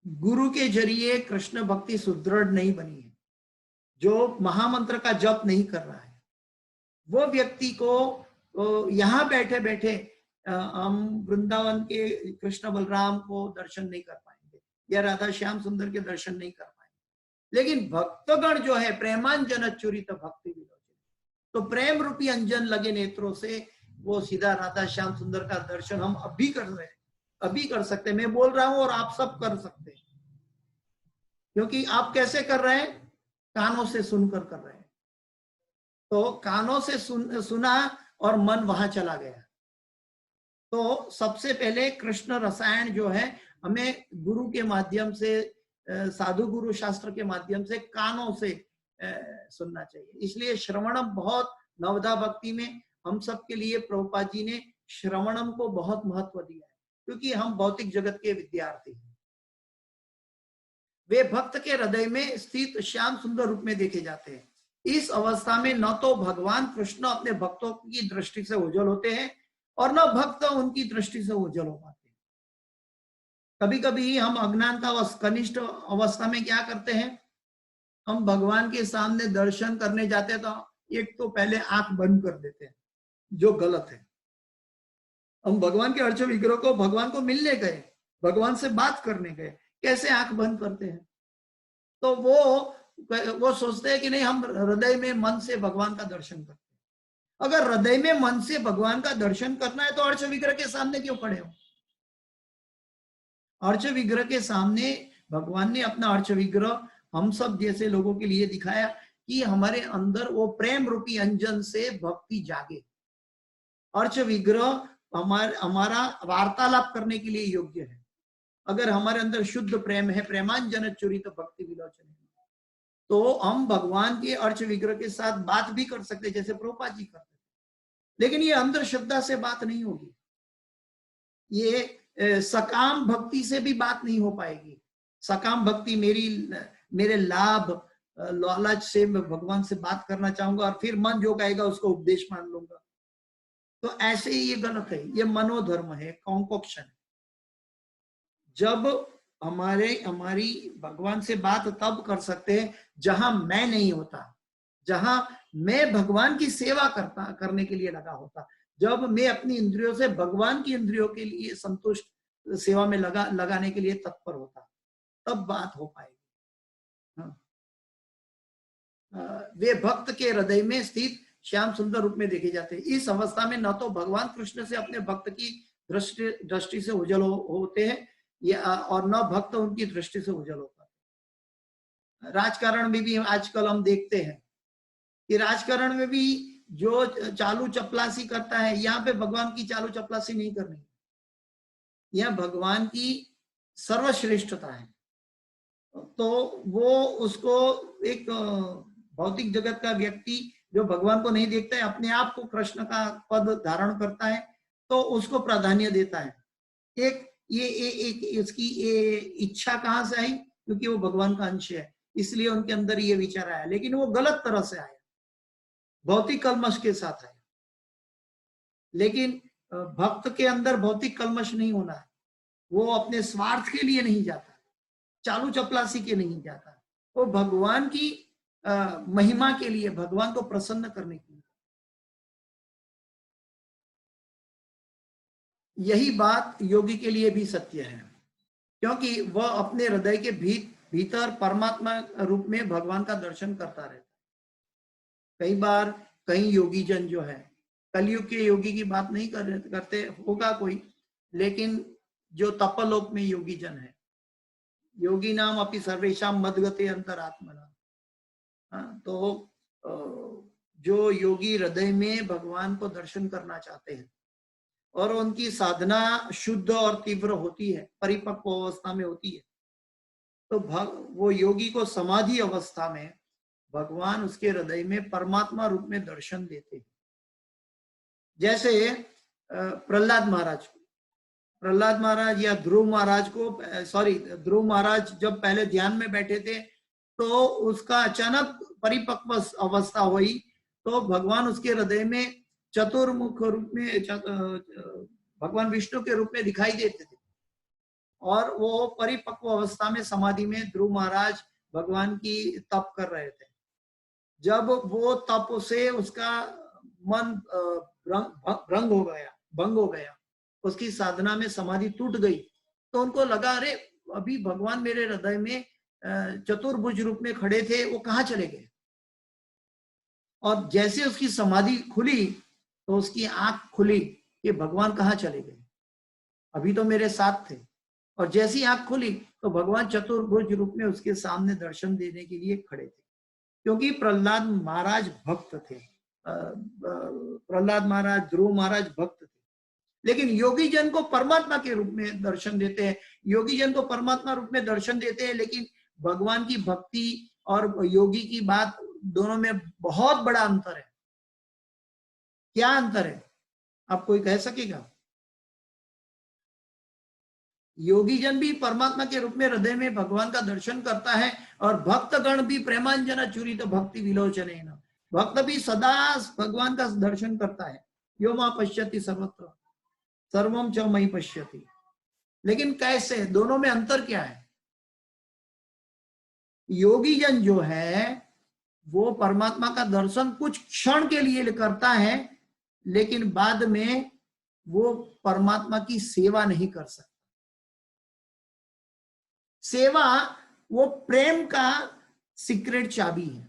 गुरु के जरिए कृष्ण भक्ति सुदृढ़ नहीं बनी है, जो महामंत्र का जप नहीं कर रहा है, वो व्यक्ति को यहाँ बैठे बैठे हम वृंदावन के कृष्ण बलराम को दर्शन नहीं कर पाएंगे या राधा श्याम सुंदर के दर्शन नहीं कर पाएंगे। लेकिन भक्तगण जो है प्रेमांजन चुरित भक्ति विलोचन, तो प्रेम रूपी अंजन लगे नेत्रों से वो सीधा राधा श्याम सुंदर का दर्शन हम अभी कर रहे हैं, अभी कर सकते हैं। मैं बोल रहा हूं और आप सब कर सकते हैं, क्योंकि आप कैसे कर रहे हैं? कानों से सुनकर कर रहे हैं। तो कानों से सुना और मन वहां चला गया। तो सबसे पहले कृष्ण रसायन जो है हमें गुरु के माध्यम से, साधु गुरु शास्त्र के माध्यम से कानों से सुनना चाहिए। इसलिए श्रवणम बहुत, नवदा भक्ति में हम सब के लिए प्रभुपाद जी ने श्रवणम को बहुत महत्व दिया है, क्योंकि हम भौतिक जगत के विद्यार्थी हैं। वे भक्त के हृदय में स्थित श्याम सुंदर रूप में देखे जाते हैं। इस अवस्था में न तो भगवान कृष्ण अपने भक्तों की दृष्टि से उज्जवल होते हैं और न भक्त उनकी दृष्टि से उज्जवल हो पाते हैं। कभी कभी हम अज्ञानता व कनिष्ठ अवस्था में क्या करते हैं, हम भगवान के सामने दर्शन करने जाते हैं तो एक तो पहले आंख बंद कर देते हैं, जो गलत है। हम भगवान के अर्च विग्रह को, भगवान को मिलने गए, भगवान से बात करने गए, कैसे आंख बंद करते हैं? तो वो सोचते हैं कि नहीं, हम हृदय में मन से भगवान का दर्शन करते हैं। अगर हृदय में मन से भगवान का दर्शन करना है तो अर्च विग्रह के सामने क्यों खड़े हो? अर्च विग्रह के सामने भगवान ने अपना अर्च विग्रह हम सब जैसे लोगों के लिए दिखाया कि हमारे अंदर वो प्रेम रूपी अंजन से भक्ति जागे। अर्च विग्रह हमारा वार्तालाप करने के लिए योग्य है। अगर हमारे अंदर शुद्ध प्रेम है, प्रेमांजन चुरित भक्ति विलोचन, तो हम भगवान के अर्च विग्रह के साथ बात भी कर सकते, जैसे प्रभुपाद जी करते। लेकिन ये अंदर श्रद्धा से बात नहीं होगी, ये सकाम भक्ति से भी बात नहीं हो पाएगी। सकाम भक्ति मेरे लाभ लालच से मैं भगवान से बात करना चाहूंगा और फिर मन जो कहेगा उसको उपदेश मान लूंगा, तो ऐसे ही ये गलत है। ये मनोधर्म है, कॉन्कोक्शन है। जब हमारी भगवान से बात तब कर सकते हैं जहां मैं नहीं होता, जहां मैं भगवान की सेवा करने के लिए लगा होता, जब मैं अपनी इंद्रियों से भगवान की इंद्रियों के लिए संतुष्ट सेवा में लगाने के लिए तत्पर होता, तब बात हो पाएगी। हाँ। वे भक्त के हृदय में स्थित श्याम सुंदर रूप में देखे जाते हैं। इस अवस्था में न तो भगवान कृष्ण से अपने भक्त की दृष्टि से उज्जवल होते हैं या और न भक्त उनकी दृष्टि से उज्जवल होता है। राजकारण में भी आजकल हम देखते हैं कि राजकारण में भी जो चालू चपलासी करता है, यहाँ पे भगवान की चालू चपलासी नहीं करनी, यह भगवान की सर्वश्रेष्ठता है। तो वो उसको एक भौतिक जगत का व्यक्ति जो भगवान को नहीं देखता है, अपने आप को कृष्ण का पद धारण करता है, तो उसको प्राधान्य देता है। एक इसकी इच्छा कहां से आई? क्योंकि वो भगवान का अंश है, इसलिए उनके अंदर ये विचार आया, लेकिन वो गलत तरह से आया, भौतिक कलमश के साथ आया। लेकिन भक्त के अंदर भौतिक कलमश नहीं होना है। वो अपने स्वार्थ के लिए नहीं जाता, चालू चपलासी के नहीं जाता, वो भगवान की महिमा के लिए, भगवान को प्रसन्न करने के लिए। यही बात योगी के लिए भी सत्य है, क्योंकि वह अपने हृदय के भीतर परमात्मा रूप में भगवान का दर्शन करता रहता है। कई बार कई योगी जन जो है, कलयुग के योगी की बात नहीं करते होगा कोई, लेकिन जो तपलोक में योगी जन है, योगी नाम अपि सर्वेशाम मदगते अंतरात्मना, तो जो योगी हृदय में भगवान को दर्शन करना चाहते हैं और उनकी साधना शुद्ध और तीव्र होती है, परिपक्व अवस्था में होती है, तो वो योगी को समाधि अवस्था में भगवान उसके हृदय में परमात्मा रूप में दर्शन देते हैं। जैसे प्रहलाद महाराज या ध्रुव महाराज जब पहले ध्यान में बैठे थे, तो उसका अचानक परिपक्व अवस्था हुई, तो भगवान उसके हृदय में चतुर्मुख रूप में भगवान विष्णु के रूप में दिखाई देते थे, और वो परिपक्व अवस्था में समाधि में ध्रुव महाराज भगवान की तप कर रहे थे। जब वो तप से उसका मन भंग हो गया, उसकी साधना में समाधि टूट गई, तो उनको लगा, अरे अभी भगवान मेरे हृदय में चतुर्भुज रूप में खड़े थे, वो कहाँ चले गए? और जैसे उसकी समाधि खुली तो उसकी आंख खुली कि भगवान कहाँ चले गए। अभी तो मेरे साथ थे। और जैसी आंख खुली तो भगवान चतुर्भुज रूप में उसके सामने दर्शन देने के लिए खड़े थे, क्योंकि प्रहलाद महाराज भक्त थे। प्रहलाद महाराज, ध्रुव महाराज भक्त थे। लेकिन योगी जन को परमात्मा के रूप में दर्शन देते हैं, योगी जन को परमात्मा रूप में दर्शन देते हैं, लेकिन भगवान की भक्ति और योगी की बात दोनों में बहुत बड़ा अंतर है। क्या अंतर है, आप कोई कह सकेगा? योगी जन भी परमात्मा के रूप में हृदय में भगवान का दर्शन करता है, और भक्त गण भी प्रेमांजना चूरी तो भक्ति विलोचने न, भक्त भी सदा भगवान का दर्शन करता है। यो मां पश्यति सर्वत्र सर्वम च मयि पश्यति। लेकिन कैसे, दोनों में अंतर क्या है? योगी जन जो है वो परमात्मा का दर्शन कुछ क्षण के लिए करता है, लेकिन बाद में वो परमात्मा की सेवा नहीं कर सकता। सेवा वो प्रेम का सीक्रेट चाबी है।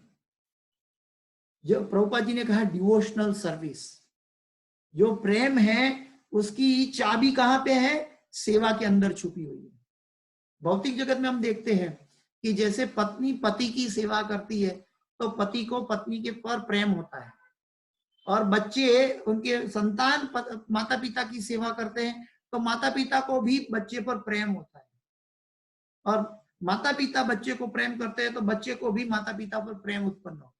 जो प्रभुपाद जी ने कहा डिवोशनल सर्विस, जो प्रेम है उसकी चाबी कहां पे है? सेवा के अंदर छुपी हुई है। भौतिक जगत में हम देखते हैं कि जैसे पत्नी पति की सेवा करती है तो पति को पत्नी के पर प्रेम होता है, और बच्चे उनके संतान माता पिता की सेवा करते हैं तो माता पिता को भी बच्चे पर प्रेम होता है, और माता पिता बच्चे को प्रेम करते हैं तो बच्चे को भी माता पिता पर प्रेम उत्पन्न होता है।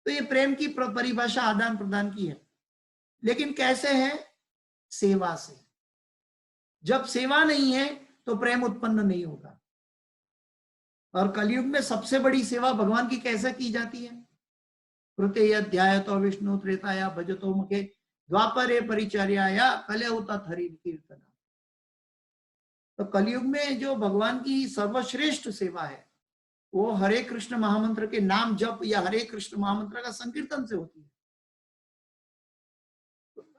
तो ये प्रेम की परिभाषा आदान प्रदान की है। लेकिन कैसे है? सेवा से। जब सेवा नहीं है तो प्रेम उत्पन्न नहीं होगा। और कलयुग में सबसे बड़ी सेवा भगवान की कैसे की जाती है? कृते ध्यायतो विष्णु त्रेताया भजतो मुखे द्वापरे परिचर्याया कलयुग हरि कीर्तना। तो कलयुग में जो भगवान की सर्वश्रेष्ठ सेवा है वो हरे कृष्ण महामंत्र के नाम जप या हरे कृष्ण महामंत्र का संकीर्तन से होती है।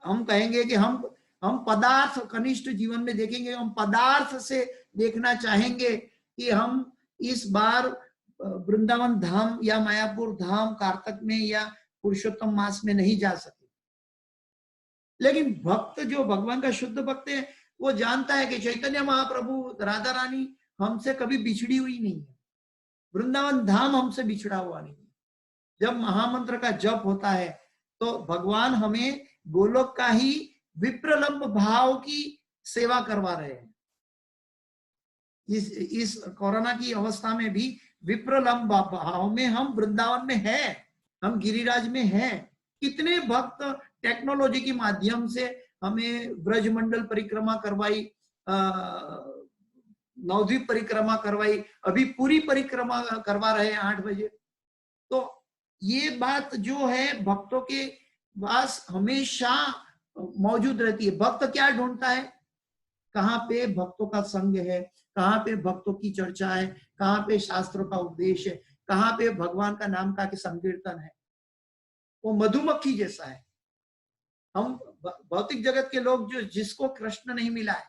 हम कहेंगे कि हम पदार्थ कनिष्ठ जीवन में देखेंगे, हम पदार्थ से देखना चाहेंगे कि हम इस बार वृंदावन धाम या मायापुर धाम कार्तिक में या पुरुषोत्तम मास में नहीं जा सके। लेकिन भक्त जो भगवान का शुद्ध भक्त है वो जानता है कि चैतन्य महाप्रभु राधा रानी हमसे कभी बिछड़ी हुई नहीं है, वृंदावन धाम हमसे बिछड़ा हुआ नहीं है। जब महामंत्र का जप होता है तो भगवान हमें गोलोक का ही विप्रलंब भाव की सेवा करवा रहे हैं। इस कोरोना की अवस्था में भी विप्रलंब भाव में हम वृंदावन में हैं, हम गिरिराज में हैं। कितने भक्त टेक्नोलॉजी के माध्यम से हमें ब्रजमंडल परिक्रमा करवाई, नवद्वीप परिक्रमा करवाई, अभी पूरी परिक्रमा करवा रहे हैं 8 बजे। तो ये बात जो है भक्तों के पास हमेशा मौजूद रहती है। भक्त क्या ढूंढता है? कहाँ पे भक्तों का संग है, कहाँ पे भक्तों की चर्चा है, कहाँ पे शास्त्रों का उपदेश है, कहाँ पे भगवान का नाम का संकीर्तन है। वो मधुमक्खी जैसा है। हम भौतिक जगत के लोग जो जिसको कृष्ण नहीं मिला है,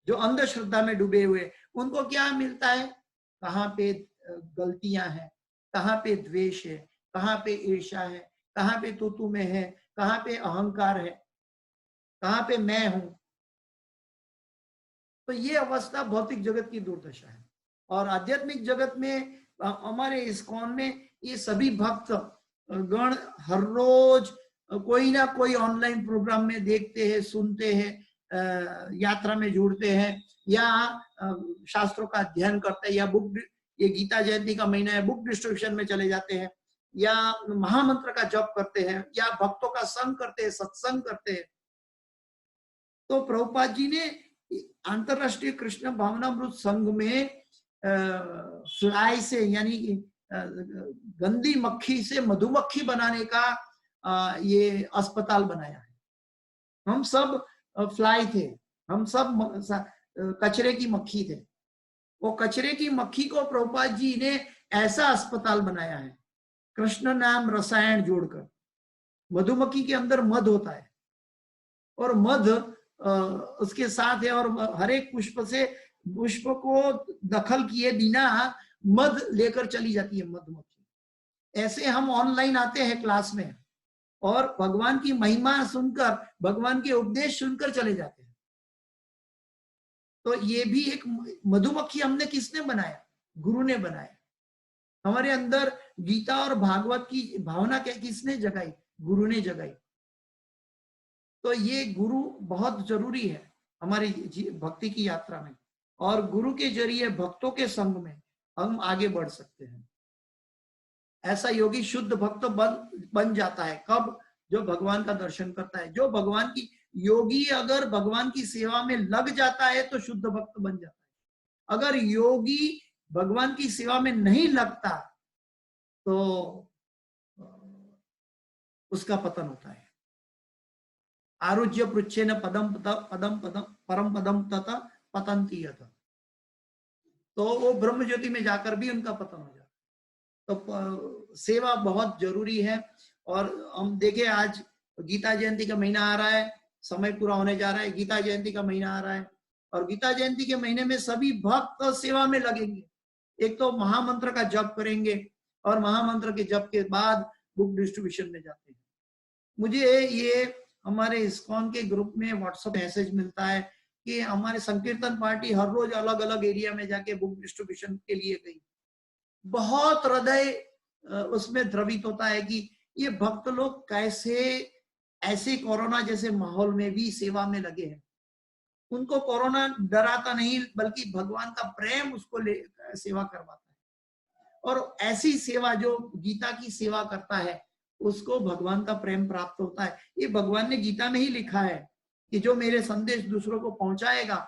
जो अंधश्रद्धा में डूबे हुए, उनको क्या मिलता है? कहाँ पे गलतियां हैं, कहाँ पे द्वेष है, कहाँ पे ईर्ष्या है, कहाँ पे तू में है, कहाँ पे अहंकार है, कहाँ पे मैं हूं। तो ये अवस्था भौतिक जगत की दुर्दशा है। और आध्यात्मिक जगत में हमारे इस्कॉन में ये सभी भक्त गण हर रोज कोई ना कोई ऑनलाइन प्रोग्राम में देखते हैं, सुनते हैं, यात्रा में जुड़ते हैं, या शास्त्रों का अध्ययन करते हैं, या बुक, ये गीता जयंती का महीना है, बुक डिस्ट्रीब्यूशन में चले जाते हैं, या महामंत्र का जप करते हैं, या भक्तों का संग करते हैं, सत्संग करते हैं। तो प्रभुपाद जी ने अंतरराष्ट्रीय कृष्ण भावनामृत संघ में फ्लाई से यानी गंदी मक्खी से मधुमक्खी बनाने का ये अस्पताल बनाया है। हम सब फ्लाई थे, हम सब कचरे की मक्खी थे। वो कचरे की मक्खी को प्रभुपाद जी ने ऐसा अस्पताल बनाया है, कृष्ण नाम रसायन जोड़कर। मधुमक्खी के अंदर मध होता है और मध उसके साथ है, और हर एक पुष्प को दखल किए बिना मध लेकर चली जाती है मधुमक्खी। ऐसे हम ऑनलाइन आते हैं क्लास में और भगवान की महिमा सुनकर, भगवान के उपदेश सुनकर चले जाते हैं। तो ये भी एक मधुमक्खी हमने किसने बनाया? गुरु ने बनाया। हमारे अंदर गीता और भागवत की भावना क्या किसने जगाई? गुरु ने जगाई। तो ये गुरु बहुत जरूरी है हमारी भक्ति की यात्रा में, और गुरु के जरिए भक्तों के संग में हम आगे बढ़ सकते हैं। ऐसा योगी शुद्ध भक्त बन जाता है कब? जो भगवान का दर्शन करता है। जो भगवान की योगी अगर भगवान की सेवा में लग जाता है तो शुद्ध भक्त बन जाता है। अगर योगी भगवान की सेवा में नहीं लगता तो उसका पतन होता है। आरुज्य पृच्छेन पदम पदम पदम परम पदम तथा पतंती यथ, तो वो ब्रह्म ज्योति में जाकर भी उनका पतन हो जाता है। तो सेवा बहुत जरूरी है। और हम देखें आज गीता जयंती का महीना आ रहा है, समय पूरा होने जा रहा है, गीता जयंती का महीना आ रहा है, और गीता जयंती के महीने में सभी भक्त सेवा में लगेंगे। एक तो महामंत्र का जप करेंगे और महामंत्र के जप के बाद बुक डिस्ट्रीब्यूशन में जाते हैं। मुझे ये हमारे इस्कॉन के ग्रुप में व्हाट्सएप मैसेज मिलता है कि हमारे संकीर्तन पार्टी हर रोज अलग अलग एरिया में जाके बुक डिस्ट्रीब्यूशन के लिए गई। बहुत हृदय उसमें द्रवित होता है कि ये भक्त लोग कैसे ऐसे कोरोना जैसे माहौल में भी सेवा में लगे हैं। उनको कोरोना डराता नहीं, बल्कि भगवान का प्रेम उसको सेवा करवाता है। और ऐसी सेवा जो गीता की सेवा करता है उसको भगवान का प्रेम प्राप्त होता है। ये भगवान ने गीता में ही लिखा है कि जो मेरे संदेश दूसरों को पहुंचाएगा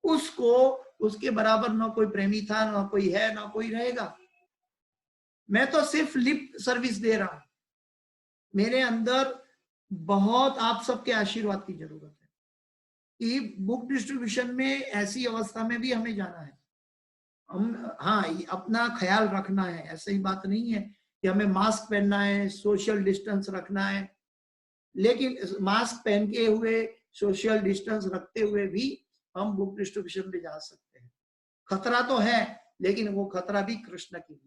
उसको उसके बराबर ना कोई प्रेमी था, ना कोई है, ना कोई रहेगा। मैं तो सिर्फ लिप सर्विस दे रहा हूं। मेरे अंदर बहुत आप सबके आशीर्वाद की जरूरत है कि बुक डिस्ट्रीब्यूशन में ऐसी अवस्था में भी हमें जाना है। हम हाँ अपना ख्याल रखना है, ऐसे ही बात नहीं है कि हमें मास्क पहनना है, सोशल डिस्टेंस रखना है, लेकिन मास्क पहन के हुए सोशल डिस्टेंस रखते हुए भी हम बुक डिस्ट्रीब्यूशन में जा सकते हैं। खतरा तो है, लेकिन वो खतरा भी कृष्ण के लिए।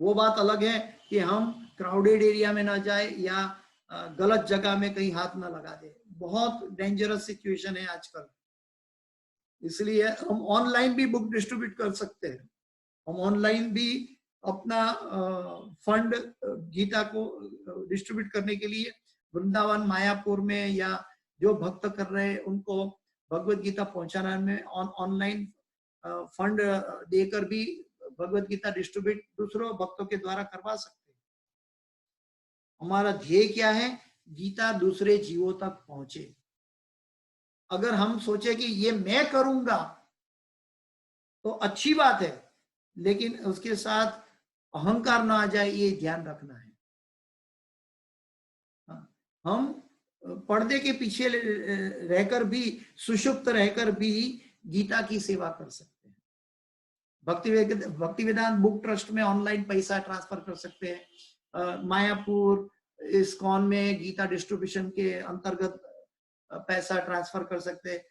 वो बात अलग है कि हम क्राउडेड एरिया में ना जाए या गलत जगह में कहीं हाथ ना लगा दे। बहुत डेंजरस सिचुएशन है आजकल, इसलिए हम ऑनलाइन भी बुक डिस्ट्रीब्यूट कर सकते हैं। हम ऑनलाइन भी अपना फंड गीता को डिस्ट्रीब्यूट करने के लिए वृंदावन मायापुर में या जो भक्त कर रहे हैं उनको भगवत गीता पहुंचाना में ऑनलाइन फंड देकर भी भगवत गीता डिस्ट्रीब्यूट दूसरों भक्तों के द्वारा करवा सकते हैं। हमारा ध्येय क्या है? गीता दूसरे जीवों तक पहुंचे। अगर हम सोचे कि ये मैं करूंगा तो अच्छी बात है, लेकिन उसके साथ अहंकार ना आ जाए, ये ध्यान रखना है। हम पर्दे के पीछे रहकर भी, सुषुप्त रहकर भी गीता की सेवा कर सकते हैं। भक्ति वेदांत बुक ट्रस्ट में ऑनलाइन पैसा ट्रांसफर कर सकते हैं। मायापुर इस्कॉन में गीता डिस्ट्रीब्यूशन के अंतर्गत पैसा ट्रांसफर कर सकते हैं।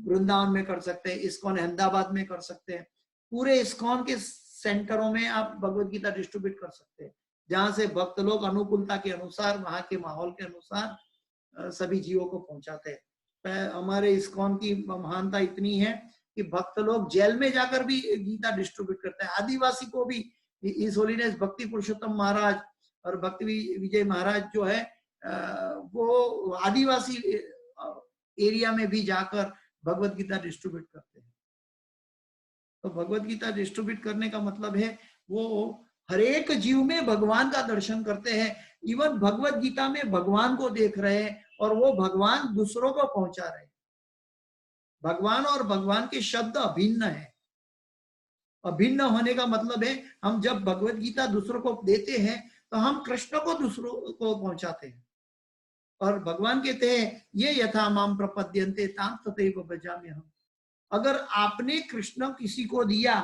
वृंदावन में कर सकते हैं, इस्कॉन अहमदाबाद में कर सकते हैं। पूरे इस्कॉन के सेंटरों में आप भगवत गीता डिस्ट्रीब्यूट कर सकते हैं, जहां से भक्त लोग अनुकूलता के अनुसार, वहां के माहौल के अनुसार सभी जीवों को पहुंचाते हैं। हमारे इस्कॉन की महानता इतनी है कि भक्त लोग जेल में जाकर भी गीता डिस्ट्रीब्यूट करते हैं। आदिवासी को भी इस होलीनेस भक्ति पुरुषोत्तम महाराज और भक्ति विजय महाराज जो है वो आदिवासी एरिया में भी जाकर भगवत गीता डिस्ट्रीब्यूट करते हैं। तो भगवत गीता डिस्ट्रीब्यूट करने का मतलब है वो हर एक जीव में भगवान का दर्शन करते हैं। इवन भगवत गीता में भगवान को देख रहे हैं और वो भगवान दूसरों को पहुंचा रहे हैं। भगवान और भगवान के शब्द अभिन्न है। अभिन्न होने का मतलब है हम जब भगवत गीता दूसरों को देते हैं तो हम कृष्ण को दूसरों को पहुंचाते हैं। और भगवान कहते हैं ये यथा माम प्रपद्यन्ते ताम तथैव भजाम्यहम्। हम अगर आपने कृष्ण किसी को दिया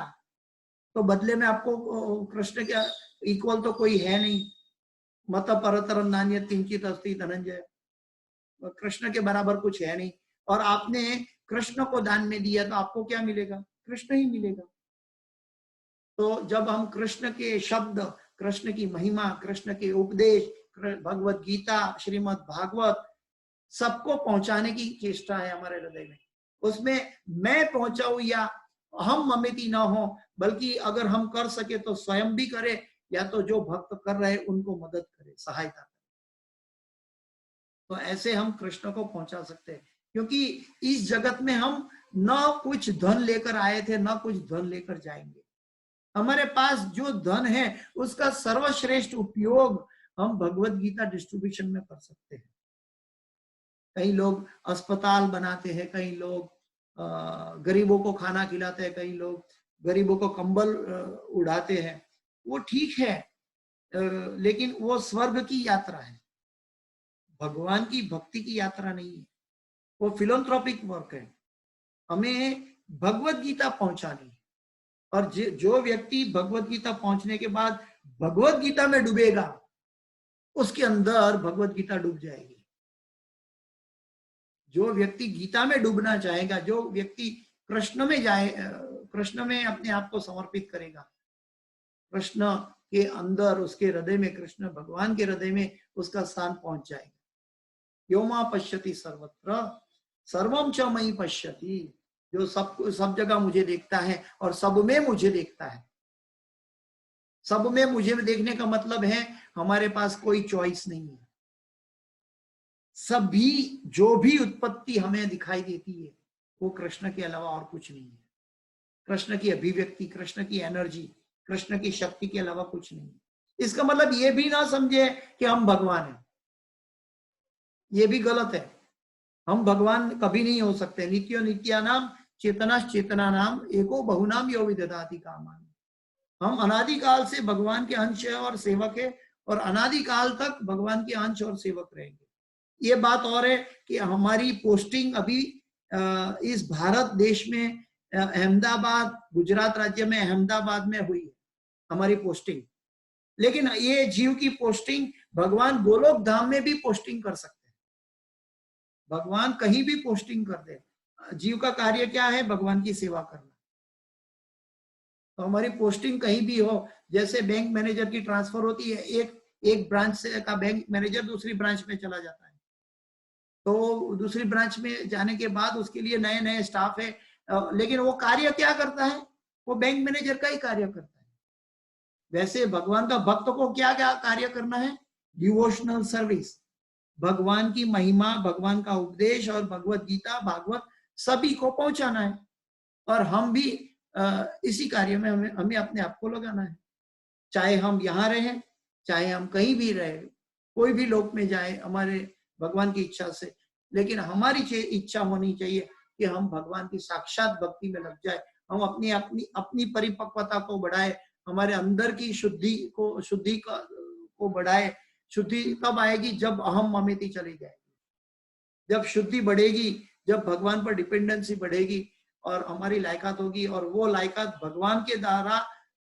तो बदले में आपको कृष्ण के इक्वल तो कोई है नहीं। मत परतरम नान्यत् किंचित् अस्ति धनंजय, कृष्ण के बराबर कुछ है नहीं। और आपने कृष्ण को दान में दिया तो आपको क्या मिलेगा? कृष्ण ही मिलेगा। तो जब हम कृष्ण के शब्द, कृष्ण की महिमा, कृष्ण के उपदेश, भगवत गीता, श्रीमद् भागवत सबको पहुंचाने की चेष्टा है हमारे हृदय में। उसमें मैं पहुंचाऊं या हम ममिति ना हो, बल्कि अगर हम कर सके तो स्वयं भी करे, या तो जो भक्त कर रहे उनको मदद करे, सहायता करे। तो ऐसे हम कृष्ण को पहुंचा सकते हैं, क्योंकि इस जगत में हम न कुछ धन लेकर आए थे, न कुछ धन लेकर जाएंगे। हमारे पास जो धन है उसका सर्वश्रेष्ठ उपयोग हम भगवत गीता डिस्ट्रीब्यूशन में कर सकते हैं। कई लोग अस्पताल बनाते हैं, कई लोग गरीबों को खाना खिलाते हैं, कई लोग गरीबों को कंबल उड़ाते हैं, वो ठीक है, लेकिन वो स्वर्ग की यात्रा है, भगवान की भक्ति की यात्रा नहीं है। वो फिलोंथ्रोपिक वर्क है। हमें भगवत गीता पहुंचानी है, और जो व्यक्ति भगवत गीता पहुंचने के बाद भगवत गीता में डूबेगा, उसके अंदर भगवत गीता डूब जाएगी। जो व्यक्ति गीता में डूबना चाहेगा, जो व्यक्ति कृष्ण में जाए, कृष्ण में अपने आप को समर्पित करेगा, कृष्ण के अंदर, उसके हृदय में, कृष्ण भगवान के हृदय में उसका स्थान पहुंच जाएगा। यो मा पश्यति सर्वत्र सर्वम च मयि पश्यति, जो सब जगह मुझे देखता है और सब में मुझे देखता है। सब में मुझे देखने का मतलब है हमारे पास कोई चॉइस नहीं है। सभी जो भी उत्पत्ति हमें दिखाई देती है वो कृष्ण के अलावा और कुछ नहीं है। कृष्ण की अभिव्यक्ति, कृष्ण की एनर्जी, कृष्ण की शक्ति के अलावा कुछ नहीं है। इसका मतलब ये भी ना समझे कि हम भगवान हैं, ये भी गलत है। हम भगवान कभी नहीं हो सकते। नित्यो नित्यानाम चेतना चेतना नाम एको बहुनाम यो विदधाति कामान। हम अनादिकाल से भगवान के अंश है और सेवक है, और अनादिकाल तक भगवान के अंश और सेवक रहेंगे। ये बात और है कि हमारी पोस्टिंग अभी इस भारत देश में अहमदाबाद, गुजरात राज्य में अहमदाबाद में हुई है हमारी पोस्टिंग, लेकिन ये जीव की पोस्टिंग भगवान गोलोक धाम में भी पोस्टिंग कर सकते हैं। भगवान कहीं भी पोस्टिंग कर दे। जीव का कार्य क्या है? भगवान की सेवा करना। तो हमारी पोस्टिंग कहीं भी हो, जैसे बैंक मैनेजर की ट्रांसफर होती है, एक ब्रांच से का बैंक मैनेजर दूसरी ब्रांच में चला जाता है, तो दूसरी ब्रांच में जाने के बाद उसके लिए नए नए स्टाफ है, लेकिन वो कार्य क्या करता है? वो बैंक मैनेजर का ही कार्य करता है। वैसे भगवान का भक्त को क्या क्या कार्य करना है? डिवोशनल सर्विस, भगवान की महिमा, भगवान का उपदेश और भगवत गीता, भागवत सभी को पहुंचाना है। और हम भी इसी कार्य में हमें अपने आप को लगाना है। चाहे हम यहाँ रहें, चाहे हम कहीं भी रहे, कोई भी लोक में जाए, हमारे भगवान की इच्छा से, लेकिन हमारी इच्छा होनी चाहिए कि हम भगवान की साक्षात भक्ति में लग जाए। हम अपनी परिपक्वता को बढ़ाए, हमारे अंदर की शुद्धि को बढ़ाए। शुद्धि तब आएगी जब अहम ममति चली जाएगी, जब शुद्धि बढ़ेगी, जब भगवान पर डिपेंडेंसी बढ़ेगी और हमारी लायकात होगी, और वो लायकात भगवान के द्वारा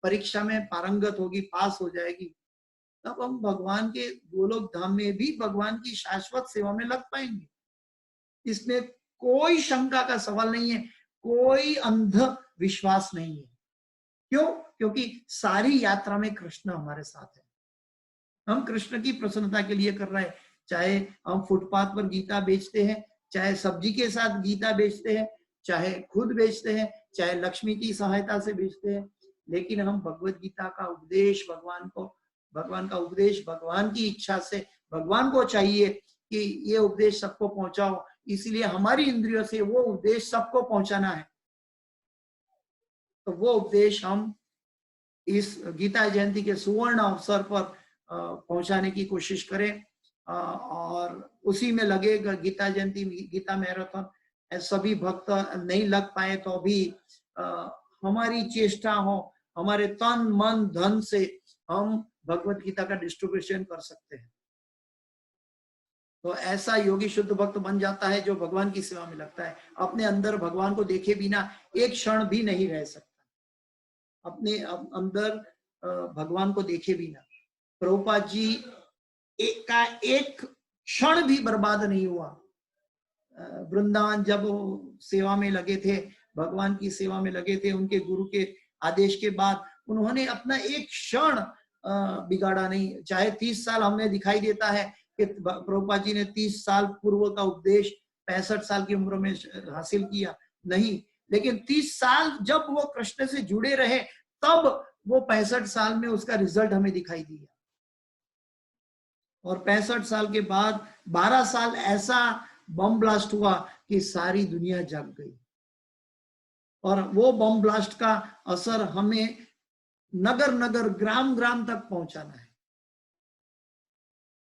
परीक्षा में पारंगत होगी, पास हो जाएगी, तब हम भगवान के गोलोक धाम में भी भगवान की शाश्वत सेवा में लग पाएंगे। इसमें कोई शंका का सवाल नहीं है, कोई अंध विश्वास नहीं है। क्यों? क्योंकि सारी यात्रा में कृष्ण हमारे साथ है। हम कृष्ण की प्रसन्नता के लिए कर रहे हैं। चाहे हम फुटपाथ पर गीता बेचते हैं, चाहे सब्जी के साथ गीता बेचते हैं, चाहे खुद बेचते हैं, चाहे लक्ष्मी की सहायता से बेचते हैं, लेकिन हम भगवत गीता का उपदेश, भगवान का उपदेश भगवान की इच्छा से, भगवान को चाहिए कि ये उपदेश सबको पहुंचाओ, इसलिए हमारी इंद्रियों से वो उपदेश सबको पहुंचाना है। तो वो उपदेश हम इस गीता जयंती के सुवर्ण अवसर पर पहुंचाने की कोशिश करें, और उसी में लगेगा गीता जयंती, गीता मैराथन। सभी भक्त नहीं लग पाए तो भी हमारी चेष्टा हो, हमारे तन मन धन से हम भगवत गीता का डिस्ट्रीब्यूशन कर सकते हैं। तो ऐसा योगी शुद्ध भक्त बन जाता है जो भगवान की सेवा में लगता है। अपने अंदर भगवान को देखे बिना एक क्षण भी नहीं रह सकता, अपने अंदर भगवान को देखे बिना। प्रभुपाद जी का एक क्षण भी बर्बाद नहीं हुआ। वृंदावन जब सेवा में लगे थे, भगवान की सेवा में लगे थे, उनके गुरु के आदेश के बाद उन्होंने अपना एक क्षण बिगाड़ा नहीं। चाहे 30 साल हमें दिखाई देता है कि प्रभुपाद जी ने 30 साल पूर्व का उपदेश 65 साल की उम्र में हासिल किया, नहीं, लेकिन 30 साल जब वो कृष्ण से जुड़े रहे तब वो 65 साल में उसका रिजल्ट हमें दिखाई दिया। और 65 साल के बाद 12 साल ऐसा बम ब्लास्ट हुआ कि सारी दुनिया जग गई। और वो बम ब्लास्ट का असर हमें नगर नगर ग्राम ग्राम तक पहुंचाना है,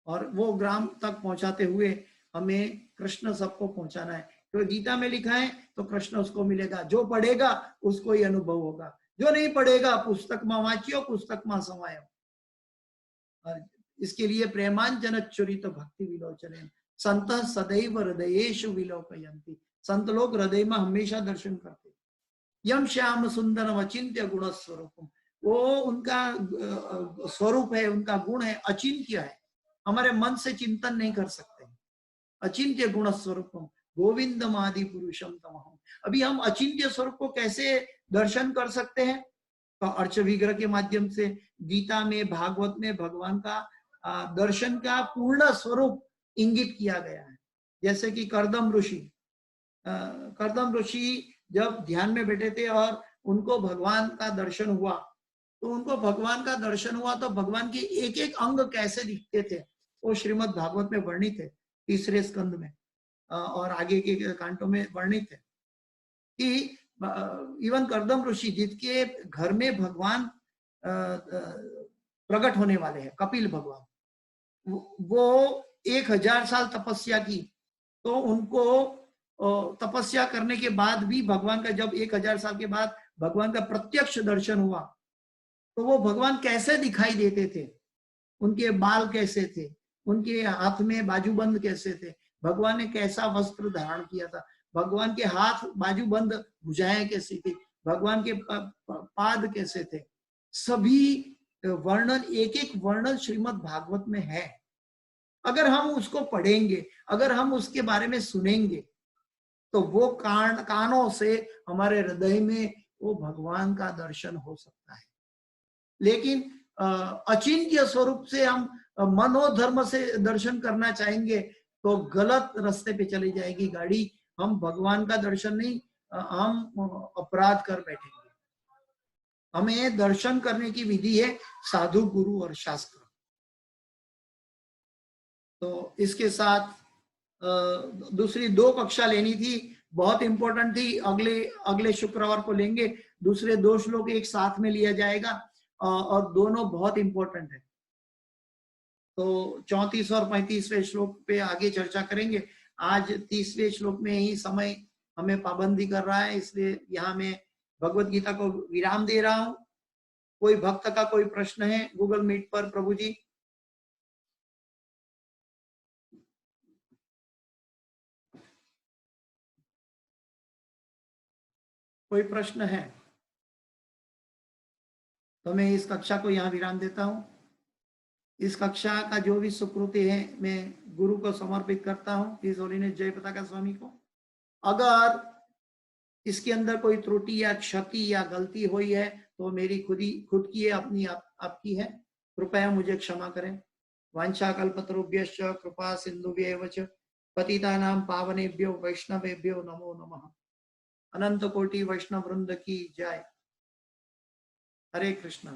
और वो ग्राम तक पहुंचाते हुए हमें कृष्ण सबको पहुंचाना है। तो गीता में लिखा है तो कृष्ण उसको मिलेगा, जो पढ़ेगा उसको ही अनुभव होगा, जो नहीं पढ़ेगा पुस्तक में वाच्यो पुस्तक में समायो। और इसके लिए प्रेमांजन चुरित भक्ति विलोचन संत सदैव हृदयेषु विलोकयन्ति। संत लोग हृदय में हमेशा दर्शन करते। यम श्याम सुंदरम अचिंत्य गुण स्वरूपम, वो उनका स्वरूप है, उनका गुण है, अचिंत्य है, हमारे मन से चिंतन नहीं कर सकते। अचिंत्य गुण स्वरूपम गोविंदम आदि पुरुषम तमहम। अभी हम अचिंत्य स्वरूप को कैसे दर्शन कर सकते हैं? तो अर्च विग्रह के माध्यम से, गीता में, भागवत में भगवान का दर्शन का पूर्ण स्वरूप इंगित किया गया है। जैसे कि कर्दम ऋषि जब ध्यान में बैठे थे और उनको भगवान का दर्शन हुआ, तो उनको भगवान का दर्शन हुआ तो भगवान के एक एक अंग कैसे दिखते थे वो श्रीमद् भागवत में वर्णित है, 3रे स्कंद में और आगे के कांटों में वर्णित है कि इवन कर्दम ऋषि जिसके घर में भगवान प्रकट होने वाले हैं, कपिल भगवान, वो 1000 साल तपस्या की, तो उनको तपस्या करने के बाद भी भगवान का, जब 1000 साल के बाद भगवान का प्रत्यक्ष दर्शन हुआ तो वो भगवान कैसे दिखाई देते थे, उनके बाल कैसे थे, उनके हाथ में बाजूबंद कैसे थे, भगवान ने कैसा वस्त्र धारण किया था, भगवान के हाथ बाजूबंद भुजाएं कैसी थी, भगवान के पाद कैसे थे, सभी वर्णन, एक एक वर्णन श्रीमद् भागवत में है। अगर हम उसको पढ़ेंगे, अगर हम उसके बारे में सुनेंगे तो वो कानों से हमारे हृदय में वो भगवान का दर्शन हो सकता है। लेकिन अचिंत्य स्वरूप से हम मनोधर्म से दर्शन करना चाहेंगे तो गलत रास्ते पे चली जाएगी गाड़ी। हम भगवान का दर्शन नहीं, हम अपराध कर बैठेंगे। हमें दर्शन करने की विधि है साधु, गुरु और शास्त्र। तो इसके साथ दूसरी 2 कक्षा लेनी थी, बहुत इंपॉर्टेंट थी, अगले शुक्रवार को लेंगे। दूसरे 2 श्लोक एक साथ में लिया जाएगा और दोनों बहुत इंपॉर्टेंट है। तो 34 और 35वें श्लोक पे आगे चर्चा करेंगे। आज 30वें श्लोक में ही समय हमें पाबंदी कर रहा है, इसलिए यहाँ मैं भगवत गीता को विराम दे रहा हूँ। कोई भक्त का कोई प्रश्न है गूगल मीट पर? प्रभु जी, कोई प्रश्न है तो मैं इस कक्षा को यहाँ विराम देता हूँ। इस कक्षा का जो भी सुकृति है मैं गुरु को समर्पित करता हूँ, हिज होलीनेस जय पताका स्वामी को। अगर इसके अंदर कोई त्रुटि या क्षति या गलती हुई है तो मेरी खुद की है, अपनी आपकी है, कृपया मुझे क्षमा करें। वांछा कल्पतरुभ्यश्च कृपा सिंधुभ्येव च पतितानां पावनेभ्यो वैष्णवेभ्यो नमो नमः। अनंत कोटि वैष्णव वृंद की जय। हरे कृष्ण।